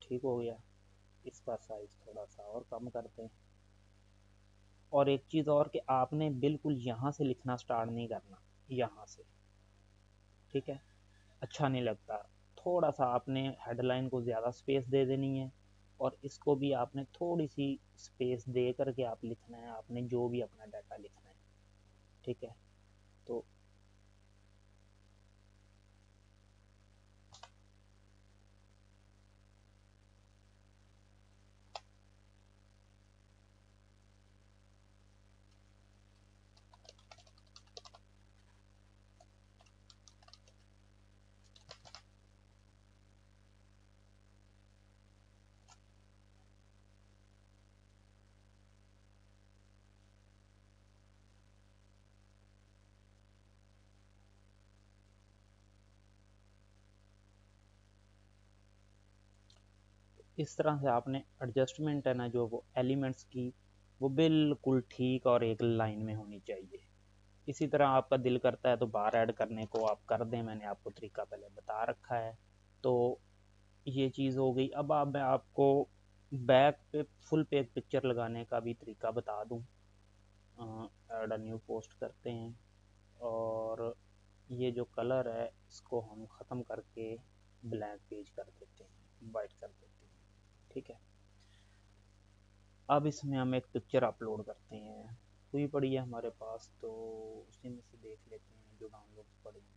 Speaker 1: ठीक हो गया, इसका साइज थोड़ा सा और कम करते हैं। और एक चीज़ और कि आपने बिल्कुल यहाँ से लिखना स्टार्ट नहीं करना, यहाँ से। ठीक है, अच्छा नहीं लगता। थोड़ा सा आपने हेडलाइन को ज़्यादा स्पेस दे देनी है और इसको भी आपने थोड़ी सी स्पेस दे करके आप लिखना है, आपने जो भी अपना डाटा लिखना है। ठीक है, तो इस तरह से आपने एडजस्टमेंट है ना जो वो एलिमेंट्स की, वो बिल्कुल ठीक और एक लाइन में होनी चाहिए। इसी तरह आपका दिल करता है तो बार ऐड करने को आप कर दें, मैंने आपको तरीका पहले बता रखा है। तो ये चीज़ हो गई। अब मैं आपको बैक पे फुल पे एक पिक्चर लगाने का भी तरीका बता दूं। ऐड अ न्यू पोस्ट करते हैं और ये जो कलर है इसको हम ख़त्म करके ब्लैक पेज कर देते हैं, वाइट कर देते हैं। ठीक है, अब इसमें हम एक पिक्चर अपलोड करते हैं, हुई पड़ी है हमारे पास, तो उसी में से देख लेते हैं जो डाउनलोड पड़ी है।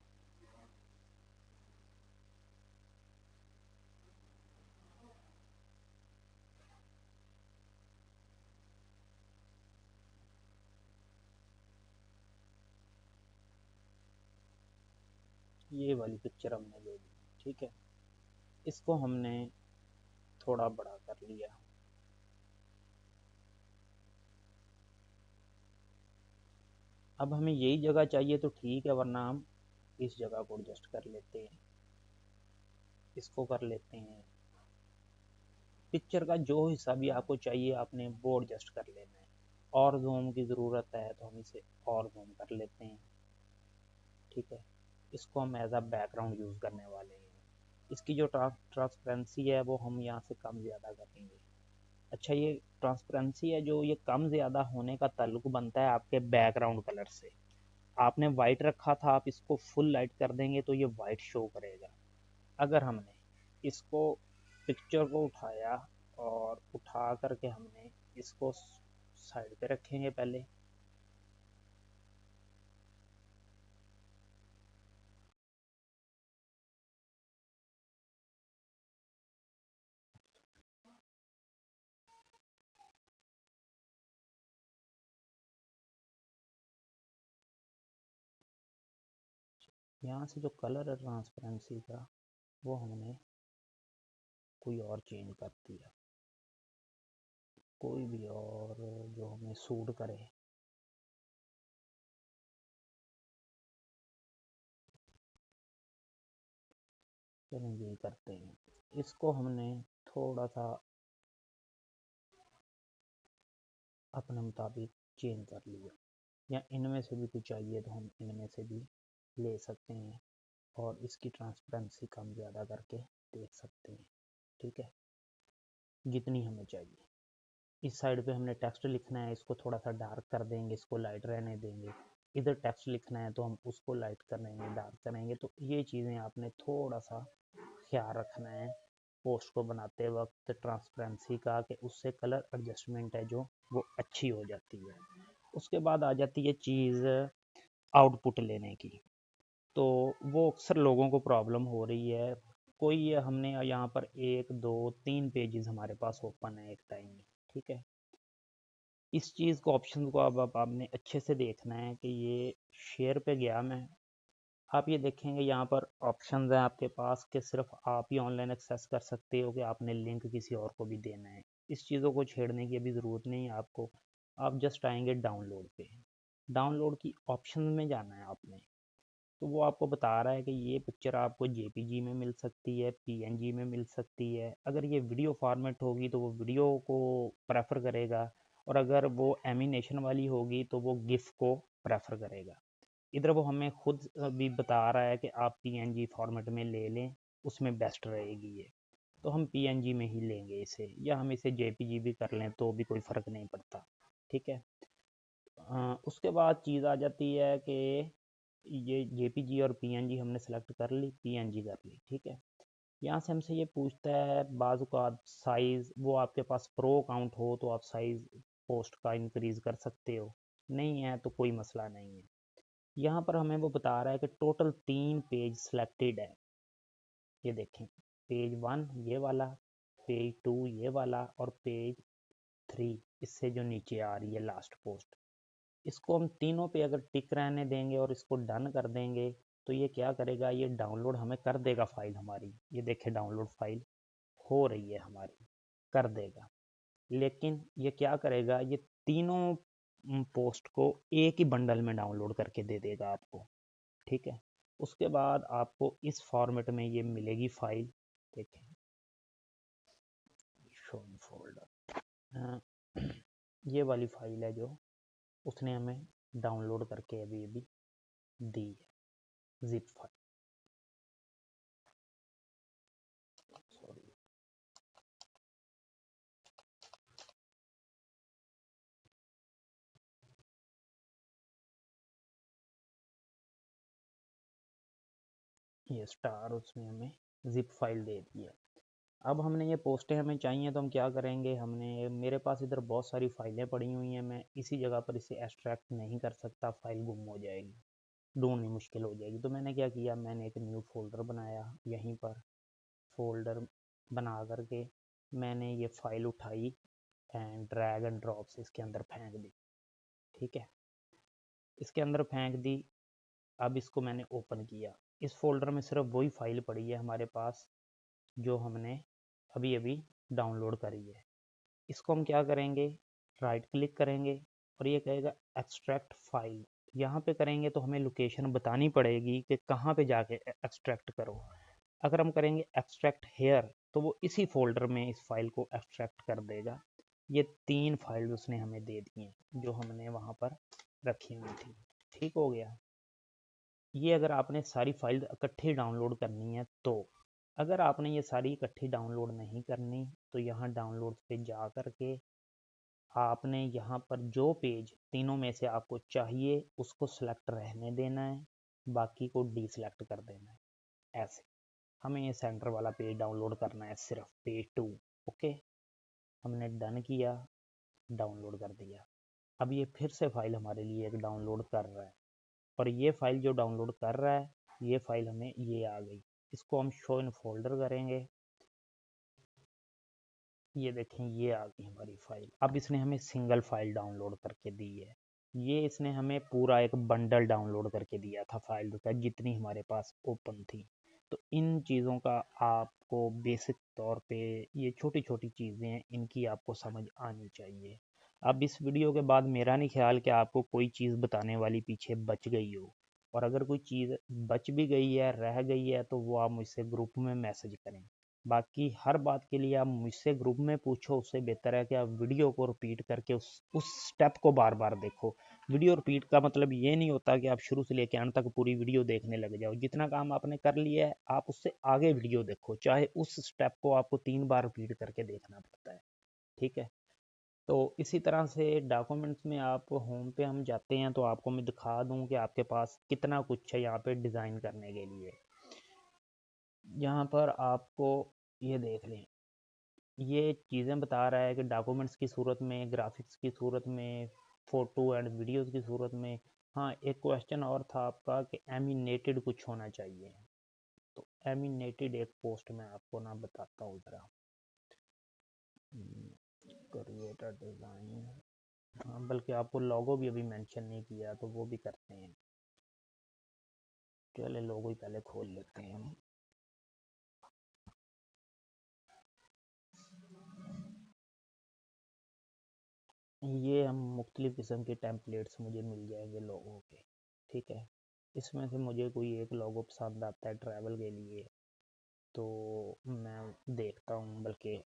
Speaker 1: ये वाली पिक्चर हमने ले ली। ठीक है, इसको हमने थोड़ा बड़ा कर लिया। अब हमें यही जगह चाहिए तो ठीक है, वरना हम इस जगह को एडजस्ट कर लेते हैं, इसको कर लेते हैं। पिक्चर का जो हिस्सा भी आपको चाहिए आपने वो एडजस्ट कर लेना है। और जूम की ज़रूरत है तो हम इसे और जूम कर लेते हैं। ठीक है, इसको हम एज अ बैकग्राउंड यूज़ करने वाले हैं। इसकी जो ट्रांसपेरेंसी है वो हम यहाँ से कम ज़्यादा करेंगे। अच्छा, ये ट्रांसपेरेंसी है जो ये कम ज़्यादा होने का ताल्लुक बनता है आपके बैकग्राउंड कलर से। आपने वाइट रखा था, आप इसको फुल लाइट कर देंगे तो ये वाइट शो करेगा। अगर हमने इसको पिक्चर को उठाया और उठा करके हमने इसको साइड पे रखेंगे पहले। यहाँ से जो कलर है ट्रांसपेरेंसी का वो हमने कोई और चेंज कर दिया, कोई भी और जो हमें सूट करे। चलो यही करते हैं, इसको हमने थोड़ा सा अपने मुताबिक चेंज कर लिया, या इनमें से भी कुछ चाहिए तो हम इनमें से भी ले सकते हैं और इसकी ट्रांसपेरेंसी कम ज़्यादा करके देख सकते हैं। ठीक है, जितनी हमें चाहिए। इस साइड पे हमने टेक्स्ट लिखना है, इसको थोड़ा सा डार्क कर देंगे, इसको लाइट रहने देंगे। इधर टेक्स्ट लिखना है तो हम उसको लाइट करेंगे, डार्क करेंगे। तो ये चीज़ें आपने थोड़ा सा ख्याल रखना है पोस्ट को बनाते वक्त ट्रांसपेरेंसी का, कि उससे कलर एडजस्टमेंट है जो वो अच्छी हो जाती है। उसके बाद आ जाती है चीज़ आउटपुट लेने की। तो वो अक्सर लोगों को प्रॉब्लम हो रही है। कोई ये हमने यहाँ पर 1 2 3 पेजेस हमारे पास ओपन है एक टाइम में। ठीक है, इस चीज़ को ऑप्शन को अब आपने अच्छे से देखना है कि ये शेयर पे गया मैं। आप ये देखेंगे यहाँ पर ऑप्शंस हैं आपके पास कि सिर्फ आप ही ऑनलाइन एक्सेस कर सकते हो, कि आपने लिंक किसी और को भी देना है। इस चीज़ों को छेड़ने की अभी ज़रूरत नहीं है आपको। आप जस्ट आएंगे डाउनलोड पे, डाउनलोड की ऑप्शन में जाना है आपने। तो वो आपको बता रहा है कि ये पिक्चर आपको जेपीजी में मिल सकती है, पीएनजी में मिल सकती है। अगर ये वीडियो फॉर्मेट होगी तो वो वीडियो को प्रेफर करेगा, और अगर वो एनिमेशन वाली होगी तो वो गिफ को प्रेफर करेगा। इधर वो हमें खुद भी बता रहा है कि आप पीएनजी फॉर्मेट में ले लें, उसमें बेस्ट रहेगी ये। तो हम पीएनजी में ही लेंगे इसे, या हम इसे जेपीजी भी कर लें तो भी कोई फ़र्क नहीं पड़ता। ठीक है, उसके बाद चीज़ आ जाती है कि ये जेपीजी और पीएनजी हमने सेलेक्ट कर ली, पीएनजी कर ली। ठीक है, यहाँ से हमसे ये पूछता है बाजू का साइज़, वो आपके पास प्रो अकाउंट हो तो आप साइज़ पोस्ट का इंक्रीज़ कर सकते हो, नहीं है तो कोई मसला नहीं है। यहाँ पर हमें वो बता रहा है कि टोटल 3 पेज सिलेक्टेड है। ये देखें, पेज 1 ये वाला, पेज 2 ये वाला, और पेज 3 इससे जो नीचे आ रही है लास्ट पोस्ट। इसको हम तीनों पे अगर टिक रहने देंगे और इसको डन कर देंगे तो ये क्या करेगा, ये डाउनलोड हमें कर देगा फाइल हमारी। ये देखें डाउनलोड फाइल हो रही है हमारी, कर देगा। लेकिन ये क्या करेगा, ये तीनों पोस्ट को एक ही बंडल में डाउनलोड करके दे देगा आपको। ठीक है, उसके बाद आपको इस फॉर्मेट में ये मिलेगी फाइल। देखें, शो इन फोल्डर, ये वाली फाइल है जो उसने हमें डाउनलोड करके अभी अभी दी है, जिप फाइल। सॉरी, ये स्टार उसने हमें जिप फाइल दे दी है। अब हमने ये पोस्टें हमें चाहिए तो हम क्या करेंगे, हमने मेरे पास इधर बहुत सारी फाइलें पड़ी हुई हैं, मैं इसी जगह पर इसे एक्सट्रैक्ट नहीं कर सकता, फाइल गुम हो जाएगी, ढूंढनी मुश्किल हो जाएगी। तो मैंने क्या किया, मैंने एक न्यू फोल्डर बनाया, यहीं पर फोल्डर बना करके मैंने ये फाइल उठाई एंड ड्रैग एंड ड्रॉप से इसके अंदर फेंक दी। ठीक है, इसके अंदर फेंक दी। अब इसको मैंने ओपन किया, इस फोल्डर में सिर्फ वही फाइल पड़ी है हमारे पास जो हमने अभी अभी डाउनलोड करी है। इसको हम क्या करेंगे, राइट क्लिक करेंगे और ये कहेगा एक्सट्रैक्ट फाइल। यहाँ पे करेंगे तो हमें लोकेशन बतानी पड़ेगी कि कहाँ पे जाके एक्सट्रैक्ट करो। अगर हम करेंगे एक्सट्रैक्ट हेयर तो वो इसी फोल्डर में इस फाइल को एक्सट्रैक्ट कर देगा। ये 3 फाइल उसने हमें दे दी हैं जो हमने वहाँ पर रखी हुई थी। ठीक हो गया, ये अगर आपने सारी फाइल इकट्ठी डाउनलोड करनी है तो। अगर आपने ये सारी इकट्ठी डाउनलोड नहीं करनी तो यहाँ डाउनलोड पे जा कर के आपने यहाँ पर जो पेज तीनों में से आपको चाहिए उसको सिलेक्ट रहने देना है, बाकी को डी सिलेक्ट कर देना है। ऐसे हमें ये सेंटर वाला पेज डाउनलोड करना है, सिर्फ पेज 2। ओके, हमने डन किया, डाउनलोड कर दिया। अब ये फिर से फाइल हमारे लिए एक डाउनलोड कर रहा है, और ये फाइल जो डाउनलोड कर रहा है ये फाइल हमें ये आ गई। इसको हम शो इन फोल्डर करेंगे, ये देखें ये आ गई हमारी फाइल। अब इसने हमें सिंगल फाइल डाउनलोड करके दी है, ये इसने हमें पूरा एक बंडल डाउनलोड करके दिया था फाइल का, जितनी हमारे पास ओपन थी। तो इन चीज़ों का आपको बेसिक तौर पे, ये छोटी छोटी चीज़ें हैं, इनकी आपको समझ आनी चाहिए। अब इस वीडियो के बाद मेरा नहीं ख्याल कि आपको कोई चीज़ बताने वाली पीछे बच गई हो, और अगर कोई चीज़ बच भी गई है, रह गई है, तो वो आप मुझसे ग्रुप में मैसेज करें। बाकी हर बात के लिए आप मुझसे ग्रुप में पूछो, उससे बेहतर है कि आप वीडियो को रिपीट करके उस स्टेप को बार बार देखो। वीडियो रिपीट का मतलब ये नहीं होता कि आप शुरू से लेकर अंत तक पूरी वीडियो देखने लग जाओ। जितना काम आपने कर लिया है, आप उससे आगे वीडियो देखो, चाहे उस स्टेप को आपको 3 बार रिपीट करके देखना पड़ता है। ठीक है। तो इसी तरह से डॉक्यूमेंट्स में आप होम पे हम जाते हैं, तो आपको मैं दिखा दूं कि आपके पास कितना कुछ है यहाँ पे डिज़ाइन करने के लिए। यहाँ पर आपको ये देख लें, ये चीज़ें बता रहा है कि डॉक्यूमेंट्स की सूरत में, ग्राफिक्स की सूरत में, फ़ोटो एंड वीडियोस की सूरत में। हाँ, एक क्वेश्चन और था आपका कि एनिमेटेड कुछ होना चाहिए। तो एनिमेटेड एक पोस्ट में आपको ना बताता हूँ ज़रा। Create a design. हाँ, बल्कि आपको लोगो भी अभी मेंशन नहीं किया, तो वो भी करते हैं। चले लोगो ही पहले खोल लेते हैं हम। ये हम मुख्तलिफ़ किस्म के टेम्पलेट्स मुझे मिल जाएंगे लोगों के। ठीक है। इसमें से मुझे कोई एक लोगो पसंद आता है ट्रैवल के लिए, तो मैं देखता हूँ, बल्कि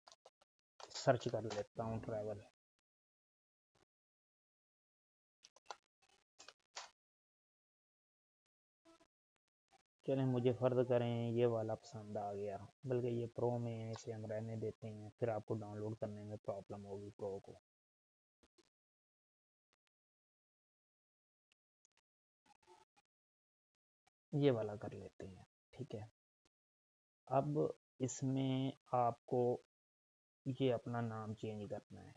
Speaker 1: सर्च कर लेता हूँ ट्रैवल। चलें, मुझे फ़र्ज़ करें ये वाला पसंद आ गया, बल्कि ये प्रो में है, इसे हम रहने देते हैं, फिर आपको डाउनलोड करने में प्रॉब्लम होगी प्रो को। ये वाला कर लेते हैं। ठीक है। अब इसमें आपको ये अपना नाम चेंज करना है।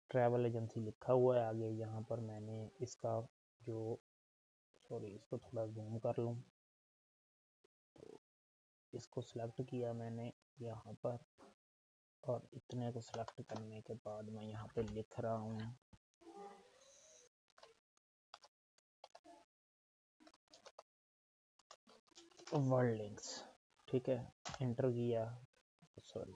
Speaker 1: ट्रैवल एजेंसी लिखा हुआ है आगे। यहाँ पर मैंने इसका जो, सॉरी, इसको थोड़ा जूम कर लूँ। तो इसको सिलेक्ट किया मैंने यहाँ पर, और इतने को सिलेक्ट करने के बाद मैं यहाँ पे लिख रहा हूँ वर्ल्ड लिंक्स। ठीक है। एंटर किया, सॉरी,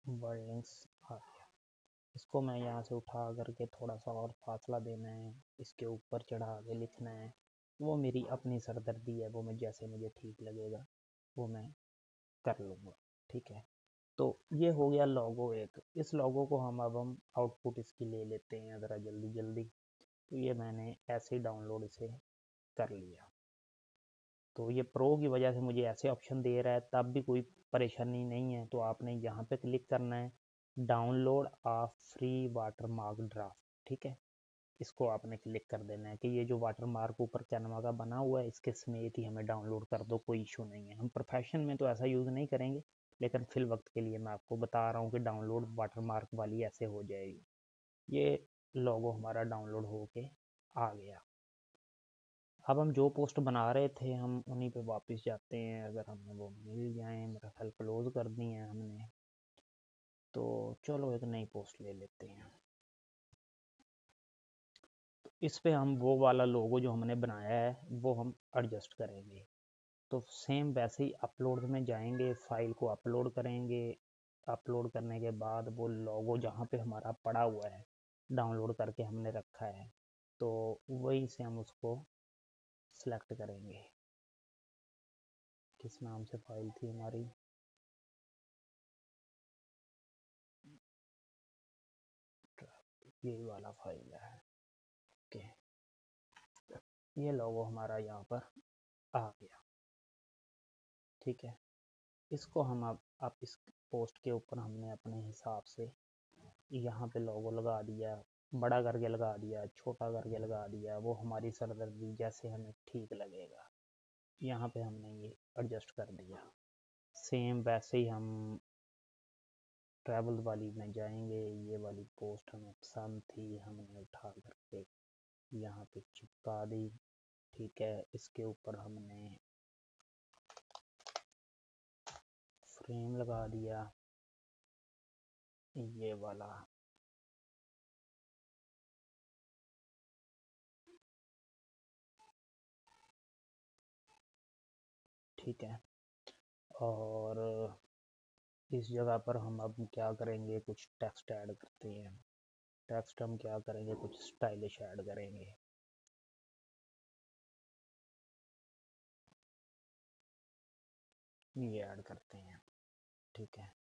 Speaker 1: वर्ल्ड लिंक्स आ गया। इसको मैं यहाँ से उठा करके थोड़ा सा और फासला देना है, इसके ऊपर चढ़ा के लिखना है। वो मेरी अपनी सरदर्दी है, वो मैं जैसे मुझे ठीक लगेगा वो मैं कर लूँगा। ठीक है। तो ये हो गया लोगो एक। इस लोगो को हम आउटपुट इसकी ले लेते हैं ज़रा जल्दी जल्दी। तो ये मैंने ऐसे ही डाउनलोड इसे कर लिया। तो ये प्रो की वजह से मुझे ऐसे ऑप्शन दे रहा है, तब भी कोई परेशानी नहीं है। तो आपने यहाँ पे क्लिक करना है, डाउनलोड आ फ्री वाटर मार्क ड्राफ्ट। ठीक है। इसको आपने क्लिक कर देना है कि ये जो वाटर मार्क ऊपर कैनवा का बना हुआ है, इसके समेत ही हमें डाउनलोड कर दो, कोई इशू नहीं है। हम प्रोफेशन में तो ऐसा यूज़ नहीं करेंगे, लेकिन फिल वक्त के लिए मैं आपको बता रहा हूँ कि डाउनलोड वाटर मार्क वाली ऐसे हो जाएगी। ये लोगो हमारा डाउनलोड होके आ गया। अब हम जो पोस्ट बना रहे थे, हम उन्हीं पे वापस जाते हैं। अगर हमें वो मिल जाए, मेरा ख्याल क्लोज कर दी है हमने, तो चलो एक नई पोस्ट ले लेते हैं। इस पे हम वो वाला लोगो जो हमने बनाया है वो हम एडजस्ट करेंगे। तो सेम वैसे ही अपलोड में जाएंगे, फाइल को अपलोड करेंगे। अपलोड करने के बाद वो लोगो जहाँ पे हमारा पड़ा हुआ है, डाउनलोड करके हमने रखा है, तो वहीं से हम उसको सेलेक्ट करेंगे। किस नाम से फाइल थी हमारी? यही वाला फाइल है। ओके। ये लोगो हमारा यहाँ पर आ गया। ठीक है। इसको हम अब इस पोस्ट के ऊपर हमने अपने हिसाब से यहाँ पे लोगो लगा दिया, बड़ा करके लगा दिया, छोटा करके लगा दिया, वो हमारी सरदर्दी जैसे हमें ठीक लगेगा। यहाँ पे हमने ये एडजस्ट कर दिया। सेम वैसे ही हम ट्रैवल वाली में जाएंगे। ये वाली पोस्ट हमें पसंद थी, हमने उठा करके यहाँ पे चिपका दी। ठीक है। इसके ऊपर हमने फ्रेम लगा दिया, ये वाला। ठीक है। और इस जगह पर हम अब क्या करेंगे, कुछ टेक्स्ट ऐड करते हैं। टेक्स्ट हम क्या करेंगे, कुछ स्टाइलिश ऐड करेंगे। ये ऐड करते हैं, ठीक है।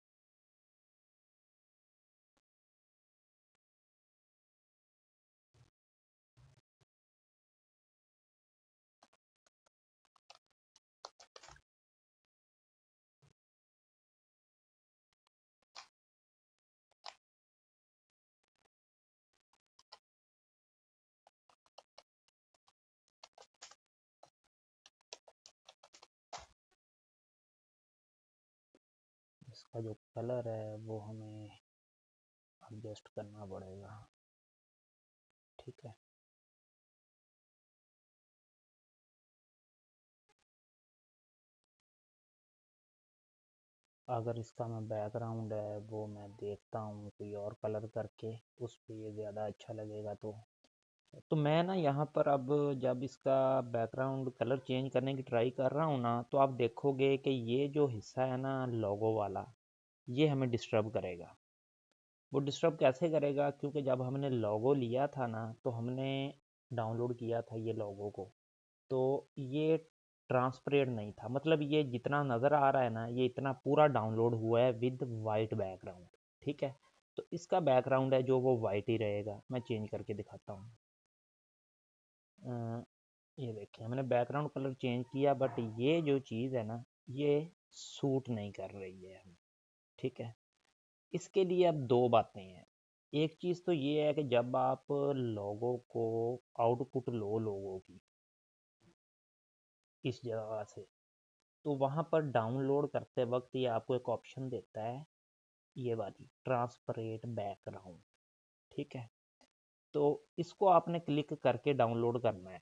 Speaker 1: इसका जो कलर है वो हमें एडजस्ट करना पड़ेगा, ठीक है। अगर इसका मैं बैकग्राउंड है वो मैं देखता हूँ कोई और कलर करके, उस पर ये ज़्यादा अच्छा लगेगा। तो मैं ना यहाँ पर अब जब इसका बैकग्राउंड कलर चेंज करने की ट्राई कर रहा हूँ ना, तो आप देखोगे कि ये जो हिस्सा है ना लोगो वाला, ये हमें डिस्टर्ब करेगा। वो डिस्टर्ब कैसे करेगा, क्योंकि जब हमने लोगो लिया था ना, तो हमने डाउनलोड किया था ये लोगो को, तो ये ट्रांसपेरेंट नहीं था। मतलब ये जितना नज़र आ रहा है ना, ये इतना पूरा डाउनलोड हुआ है विद वाइट बैकग्राउंड, ठीक है। तो इसका बैकग्राउंड है जो वो वाइट ही रहेगा। मैं चेंज करके दिखाता हूँ। ये देखिए मैंने बैकग्राउंड कलर चेंज किया, बट ये जो चीज़ है ना, ये सूट नहीं कर रही है हमें, ठीक है। इसके लिए अब दो बातें हैं। एक चीज़ तो ये है कि जब आप लोगों को आउटपुट लो लोगों की इस जगह से, तो वहाँ पर डाउनलोड करते वक्त ये आपको एक ऑप्शन देता है, ये वाली ट्रांसपरेंट बैकग्राउंड, ठीक है। तो इसको आपने क्लिक करके डाउनलोड करना है।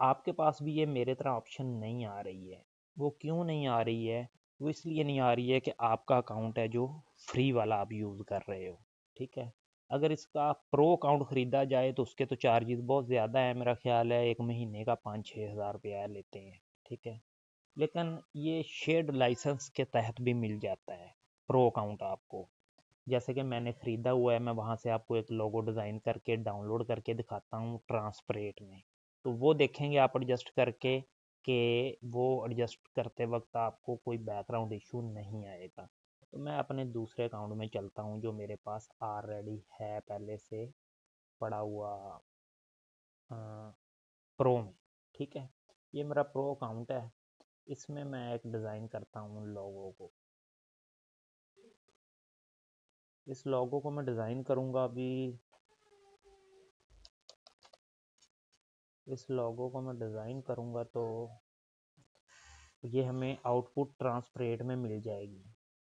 Speaker 1: आपके पास भी ये मेरे तरह ऑप्शन नहीं आ रही है। वो क्यों नहीं आ रही है? वो इसलिए नहीं आ रही है कि आपका अकाउंट है जो फ्री वाला आप यूज़ कर रहे हो, ठीक है। अगर इसका प्रो अकाउंट ख़रीदा जाए तो उसके तो चार्जेस बहुत ज़्यादा है, मेरा ख्याल है एक महीने का 5-6 हज़ार रुपया लेते हैं, ठीक है। लेकिन ये शेयर्ड लाइसेंस के तहत भी मिल जाता है प्रो अकाउंट आपको। जैसे कि मैंने ख़रीदा हुआ है, मैं वहाँ से आपको एक लोगो डिज़ाइन करके डाउनलोड करके दिखाता हूँ ट्रांसपरेंट में। तो वो देखेंगे आप एडजस्ट करके कि वो एडजस्ट करते वक्त आपको कोई बैकग्राउंड इशू नहीं आएगा। तो मैं अपने दूसरे अकाउंट में चलता हूँ जो मेरे पास ऑलरेडी है पहले से पड़ा हुआ प्रो में, ठीक है। ये मेरा प्रो अकाउंट है। इसमें मैं एक डिज़ाइन करता हूँ लोगो को। इस लोगो को मैं डिज़ाइन करूँगा अभी। इस लोगो को मैं डिज़ाइन करूँगा तो ये हमें आउटपुट ट्रांसपरेंट में मिल जाएगी।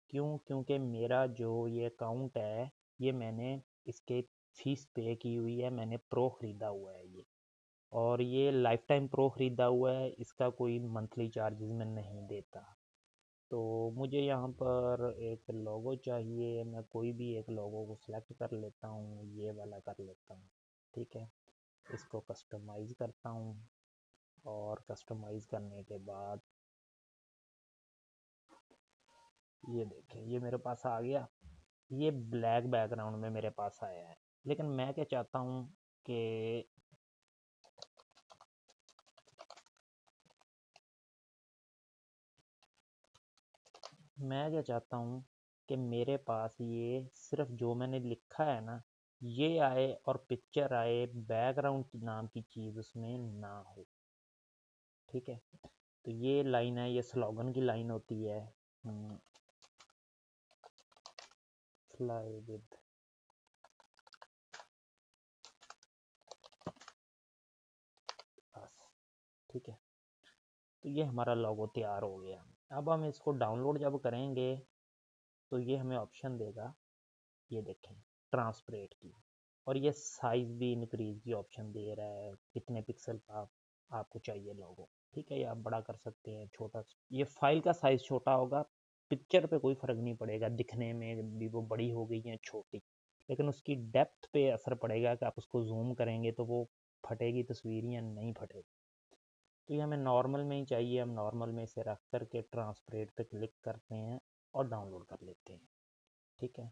Speaker 1: क्यों? क्योंकि मेरा जो ये अकाउंट है, ये मैंने इसके फीस पे की हुई है, मैंने प्रो ख़रीदा हुआ है ये। और ये लाइफ टाइम प्रो ख़रीदा हुआ है, इसका कोई मंथली चार्जेस मैं नहीं देता। तो मुझे यहाँ पर एक लोगो चाहिए, मैं कोई भी एक लोगो को सिलेक्ट कर लेता हूँ, ये वाला कर लेता हूँ, ठीक है। इसको कस्टमाइज़ करता हूँ, और कस्टमाइज़ करने के बाद ये देखें ये मेरे पास आ गया। ये ब्लैक बैकग्राउंड में मेरे पास आया है। लेकिन मैं क्या चाहता हूँ कि मैं क्या चाहता हूँ कि मेरे पास ये सिर्फ जो मैंने लिखा है ना, ये आए और पिक्चर आए, बैकग्राउंड नाम की चीज़ उसमें ना हो, ठीक है। तो ये लाइन है, ये स्लोगन की लाइन होती है, फ्लाई विद, बस, ठीक है। तो ये हमारा लोगो तैयार हो गया। अब हम इसको डाउनलोड जब करेंगे तो ये हमें ऑप्शन देगा, ये देखें, ट्रांसपरेंट की। और ये साइज़ भी इंक्रीज की ऑप्शन दे रहा है, कितने पिक्सल का आपको चाहिए लोगो, ठीक है। ये आप बड़ा कर सकते हैं, छोटा। ये फाइल का साइज़ छोटा होगा, पिक्चर पे कोई फ़र्क नहीं पड़ेगा, दिखने में भी वो बड़ी हो गई है छोटी, लेकिन उसकी डेप्थ पे असर पड़ेगा कि आप उसको जूम करेंगे तो वो फटेगी तस्वीर या नहीं फटेगी। तो ये हमें नॉर्मल में ही चाहिए, हम नॉर्मल में इसे रख करके ट्रांसपेरेंट पे क्लिक करते हैं और डाउनलोड कर लेते हैं। ठीक है,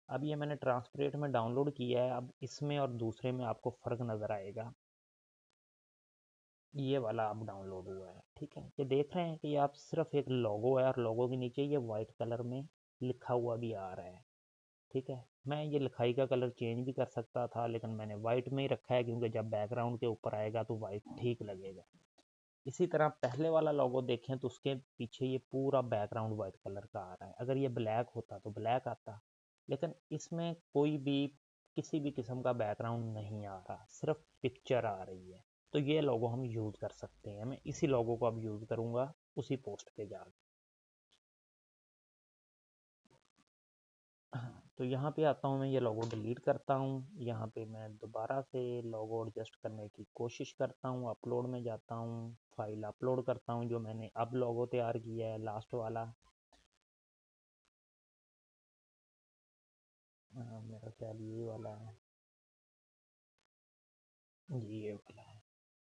Speaker 1: अब ये मैंने ट्रांसपेरेंट में डाउनलोड किया है। अब इसमें और दूसरे में आपको फ़र्क नज़र आएगा। ये वाला अब डाउनलोड हुआ है। ठीक है, ये देख रहे हैं कि आप सिर्फ एक लोगो है और लोगो के नीचे ये वाइट कलर में लिखा हुआ भी आ रहा है। ठीक है, मैं ये लिखाई का कलर चेंज भी कर सकता था, लेकिन मैंने वाइट में ही रखा है क्योंकि जब बैकग्राउंड के ऊपर आएगा तो वाइट ठीक लगेगा। इसी तरह पहले वाला लोगो देखें तो उसके पीछे ये पूरा बैकग्राउंड वाइट कलर का आ रहा है। अगर ये ब्लैक होता तो ब्लैक आता, लेकिन इसमें कोई भी किसी भी किस्म का बैकग्राउंड नहीं आ रहा, सिर्फ पिक्चर आ रही है। तो ये लोगो हम यूज़ कर सकते हैं। मैं इसी लोगो को अब यूज़ करूँगा उसी पोस्ट पे जा। हाँ, तो यहाँ पे आता हूँ, मैं ये लोगो डिलीट करता हूँ। यहाँ पे मैं दोबारा से लोगो एडजस्ट करने की कोशिश करता हूँ, अपलोड में जाता हूँ, फाइल अपलोड करता हूँ जो मैंने अब लोगो तैयार किया है लास्ट वाला। मेरा ख्याल ये वाला है जी, ये वाला है।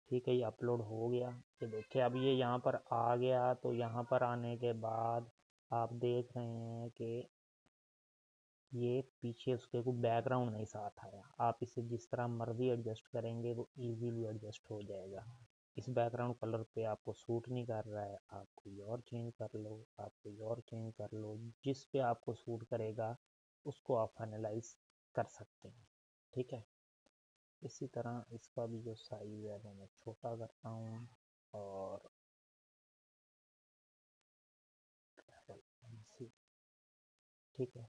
Speaker 1: ठीक है, ये अपलोड हो गया। ये देखिए अब ये यहाँ पर आ गया। तो यहाँ पर आने के बाद आप देख रहे हैं कि ये पीछे उसके कोई बैकग्राउंड नहीं साथ आया। आप इसे जिस तरह मर्जी एडजस्ट करेंगे वो इजीली एडजस्ट हो जाएगा। इस बैकग्राउंड कलर पे आपको सूट नहीं कर रहा है, आप कोई और चेंज कर लो, आप कोई और चेंज कर लो, जिस पे आपको सूट करेगा उसको आप फाइनलाइज कर सकते हैं। ठीक है, इसी तरह इसका भी जो साइज़ है वो मैं छोटा करता हूँ और ठीक है,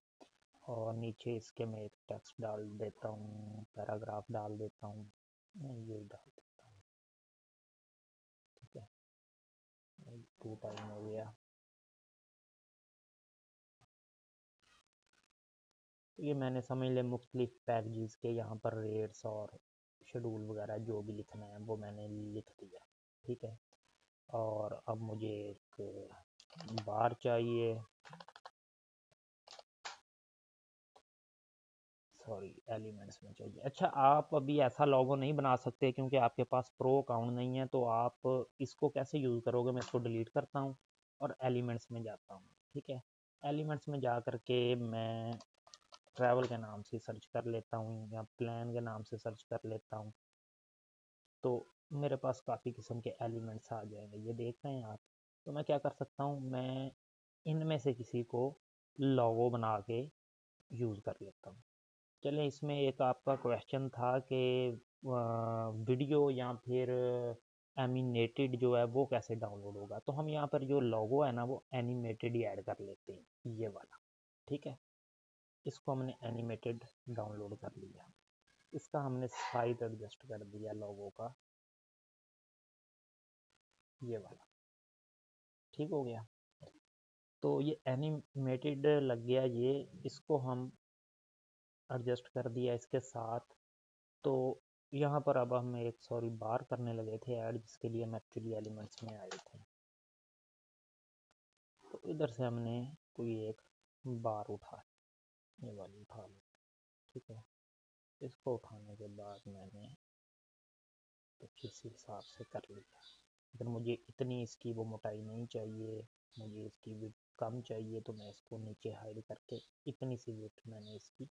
Speaker 1: और नीचे इसके मैं एक टेक्स्ट डाल देता हूँ, पैराग्राफ डाल देता हूँ। मैं ये डाल देता हूँ। ठीक है, टू टाइम हो गया। तो ये मैंने समझ लिया मुख्तलिफ पैकेजेस के यहाँ पर रेट्स और शेड्यूल वगैरह जो भी लिखना है वो मैंने लिख दिया। ठीक है, और अब मुझे एक बार चाहिए, सॉरी एलिमेंट्स में चाहिए। अच्छा, आप अभी ऐसा लोगो नहीं बना सकते क्योंकि आपके पास प्रो अकाउंट नहीं है, तो आप इसको कैसे यूज़ करोगे? मैं इसको डिलीट करता हूँ और एलिमेंट्स में जाता हूँ। ठीक है, एलिमेंट्स में जा कर के मैं ट्रैवल के नाम से सर्च कर लेता हूँ या प्लान के नाम से सर्च कर लेता हूँ। तो मेरे पास काफ़ी किस्म के एलिमेंट्स आ जाएंगे, ये देख रहे हैं आप। तो मैं क्या कर सकता हूँ, मैं इनमें से किसी को लोगो बना के यूज़ कर लेता हूँ। चलें, इसमें एक आपका क्वेश्चन था कि वीडियो या फिर एनिमेटेड जो है वो कैसे डाउनलोड होगा। तो हम यहाँ पर जो लोगो है ना वो एनिमेटेड ही ऐड कर लेते हैं, ये वाला। ठीक है, इसको हमने एनिमेटेड डाउनलोड कर लिया। इसका हमने साइज एडजस्ट कर दिया लोगो का, ये वाला। ठीक हो गया, तो ये एनिमेटेड लग गया ये। इसको हम एडजस्ट कर दिया इसके साथ। तो यहाँ पर अब हम एक सॉरी बार करने लगे थे ऐड, जिसके लिए हम एक्चुअली एलिमेंट्स में आए थे। तो इधर से हमने कोई एक बार उठा, ये वाली उठा ली। ठीक है, इसको उठाने के बाद मैंने कुछ इस हिसाब से कर लिया। अगर मुझे इतनी इसकी वो मोटाई नहीं चाहिए, मुझे इसकी विड्थ कम चाहिए, तो मैं इसको नीचे हाइड करके इतनी सी विड्थ मैंने इसकी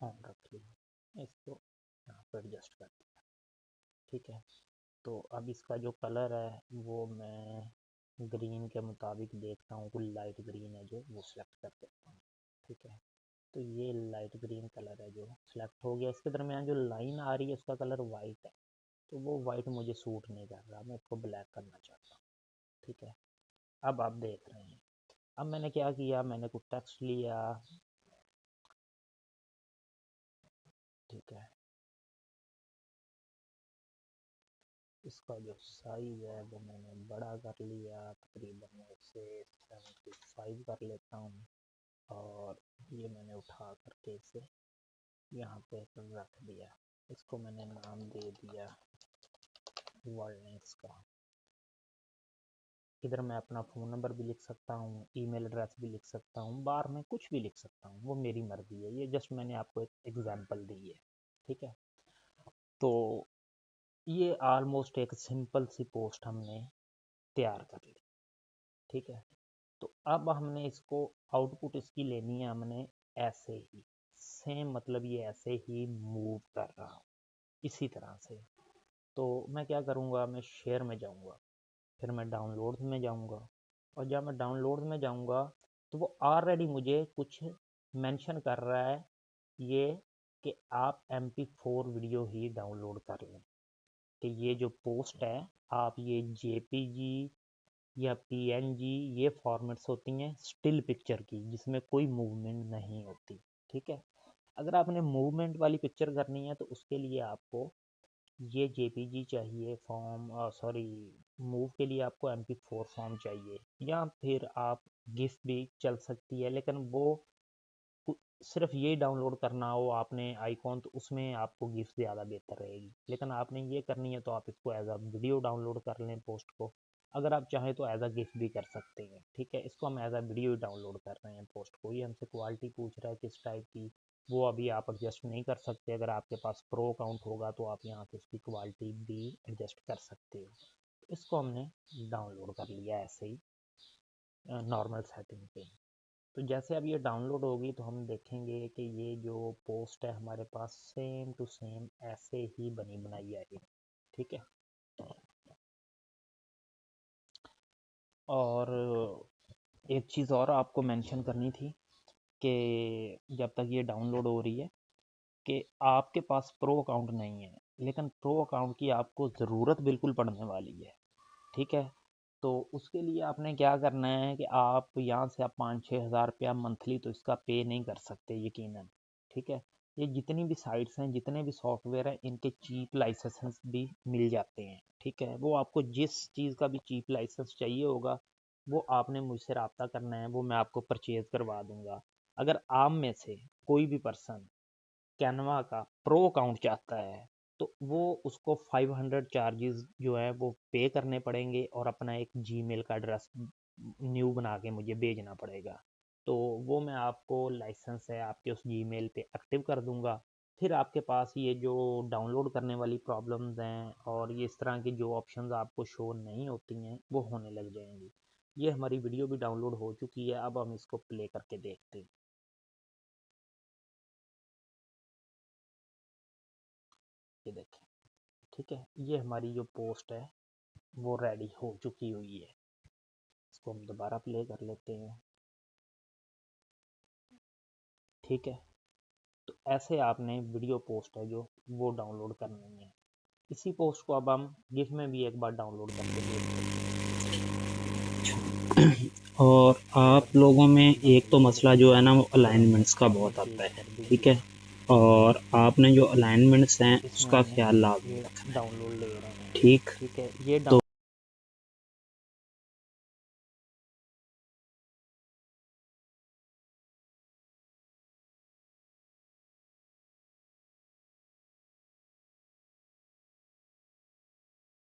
Speaker 1: ऑन रख ली। इसको यहाँ पर एडजस्ट कर दिया। ठीक है, तो अब इसका जो कलर है वो मैं ग्रीन के मुताबिक देखता हूँ, कोई लाइट ग्रीन है जो वो सिलेक्ट कर देता हूँ। ठीक है, तो ये लाइट ग्रीन कलर है जो सिलेक्ट हो गया। इसके दरमियान जो लाइन आ रही है उसका कलर वाइट है, तो वो वाइट मुझे सूट नहीं कर रहा, मैं इसको ब्लैक करना चाहता हूँ। ठीक है, अब आप देख रहे हैं। अब मैंने क्या किया, मैंने कुछ टेक्स्ट लिया। ठीक है, इसका जो साइज़ है वो मैंने बड़ा कर लिया, तकरीबन मैं इसे 75 कर लेता हूँ। और ये मैंने उठा करके इसे यहाँ पे रख दिया। इसको मैंने नाम दे दिया वर्डनेक्स का। इधर मैं अपना फ़ोन नंबर भी लिख सकता हूँ, ईमेल एड्रेस भी लिख सकता हूँ, बार में कुछ भी लिख सकता हूँ, वो मेरी मर्ज़ी है। ये जस्ट मैंने आपको एक एग्जांपल दी है। ठीक है, तो ये ऑलमोस्ट एक सिंपल सी पोस्ट हमने तैयार कर ली। ठीक है, तो अब हमने इसको आउटपुट इसकी लेनी है हमने ऐसे ही सेम, मतलब ये ऐसे ही मूव कर रहा हूँ इसी तरह से। तो मैं क्या करूँगा, मैं शेयर में जाऊँगा, फिर मैं डाउनलोड में जाऊँगा, और जब मैं डाउनलोड में जाऊँगा तो वो ऑलरेडी मुझे कुछ मेंशन कर रहा है ये कि आप MP4 वीडियो ही डाउनलोड कर लें, कि ये जो पोस्ट है आप ये JPG या PNG ये फॉर्मेट्स होती हैं स्टिल पिक्चर की, जिसमें कोई मूवमेंट नहीं होती। ठीक है, अगर आपने मूवमेंट वाली पिक्चर करनी है तो उसके लिए आपको ये JPG चाहिए फॉर्म, सॉरी, मूव के लिए आपको MP4 फॉर्म चाहिए, या फिर आप गिफ भी चल सकती है, लेकिन वो सिर्फ ये डाउनलोड करना हो आपने आइकॉन तो उसमें आपको गिफ्ट ज़्यादा बेहतर रहेगी। लेकिन आपने ये करनी है तो आप इसको एज अ वीडियो डाउनलोड कर लें पोस्ट को। अगर आप चाहें तो एज अ गिफ्ट भी कर सकते हैं। ठीक है, इसको हम एज अ वीडियो डाउनलोड कर रहे हैं पोस्ट को। ये हमसे क्वालिटी पूछ रहा है किस टाइप की, वो अभी आप एडजस्ट नहीं कर सकते। अगर आपके पास प्रो अकाउंट होगा तो आप यहाँ से उसकी क्वालिटी भी एडजस्ट कर सकते हो। इसको हमने डाउनलोड कर लिया ऐसे ही नॉर्मल सेटिंग पे। तो जैसे अब ये डाउनलोड होगी तो हम देखेंगे कि ये जो पोस्ट है हमारे पास सेम टू सेम ऐसे ही बनी बनाई आएगी। ठीक है, और एक चीज़ और आपको मेंशन करनी थी कि जब तक ये डाउनलोड हो रही है कि आपके पास प्रो अकाउंट नहीं है, लेकिन प्रो अकाउंट की आपको ज़रूरत बिल्कुल पड़ने वाली है। ठीक है, तो उसके लिए आपने क्या करना है कि आप यहाँ से आप 5-6 हज़ार रुपया मंथली तो इसका पे नहीं कर सकते यकीनन। ठीक है, ये जितनी भी साइट्स हैं जितने भी सॉफ्टवेयर हैं इनके चीप लाइसेंस भी मिल जाते हैं। ठीक है, वो आपको जिस चीज़ का भी चीप लाइसेंस चाहिए होगा वो आपने मुझसे रब्ता करना है, वो मैं आपको परचेज़ करवा दूंगा। अगर आप में से कोई भी पर्सन कैनवा का प्रो अकाउंट चाहता है तो वो उसको 500 चार्जेस जो है वो पे करने पड़ेंगे, और अपना एक जीमेल का एड्रेस न्यू बना के मुझे भेजना पड़ेगा। तो वो मैं आपको लाइसेंस है आपके उस जीमेल पे एक्टिव कर दूंगा। फिर आपके पास ये जो डाउनलोड करने वाली प्रॉब्लम्स हैं और ये इस तरह की जो ऑप्शंस आपको शो नहीं होती हैं वो होने लग जाएंगी। ये हमारी वीडियो भी डाउनलोड हो चुकी है, अब हम इसको प्ले करके देखते हैं। ये देखें, ठीक है, ये हमारी जो पोस्ट है वो रेडी हो चुकी हुई है। इसको हम दोबारा प्ले कर लेते हैं। ठीक है, तो ऐसे आपने वीडियो पोस्ट है जो वो डाउनलोड करनी है। इसी पोस्ट को अब हम गिफ में भी एक बार डाउनलोड करके देखते हैं। और आप लोगों में एक तो मसला जो है ना वो अलाइनमेंट्स का बहुत आता है। ठीक है, और आपने जो अलाइनमेंट्स हैं उसका ख्याल लाजमी रखना है। ठीक, तो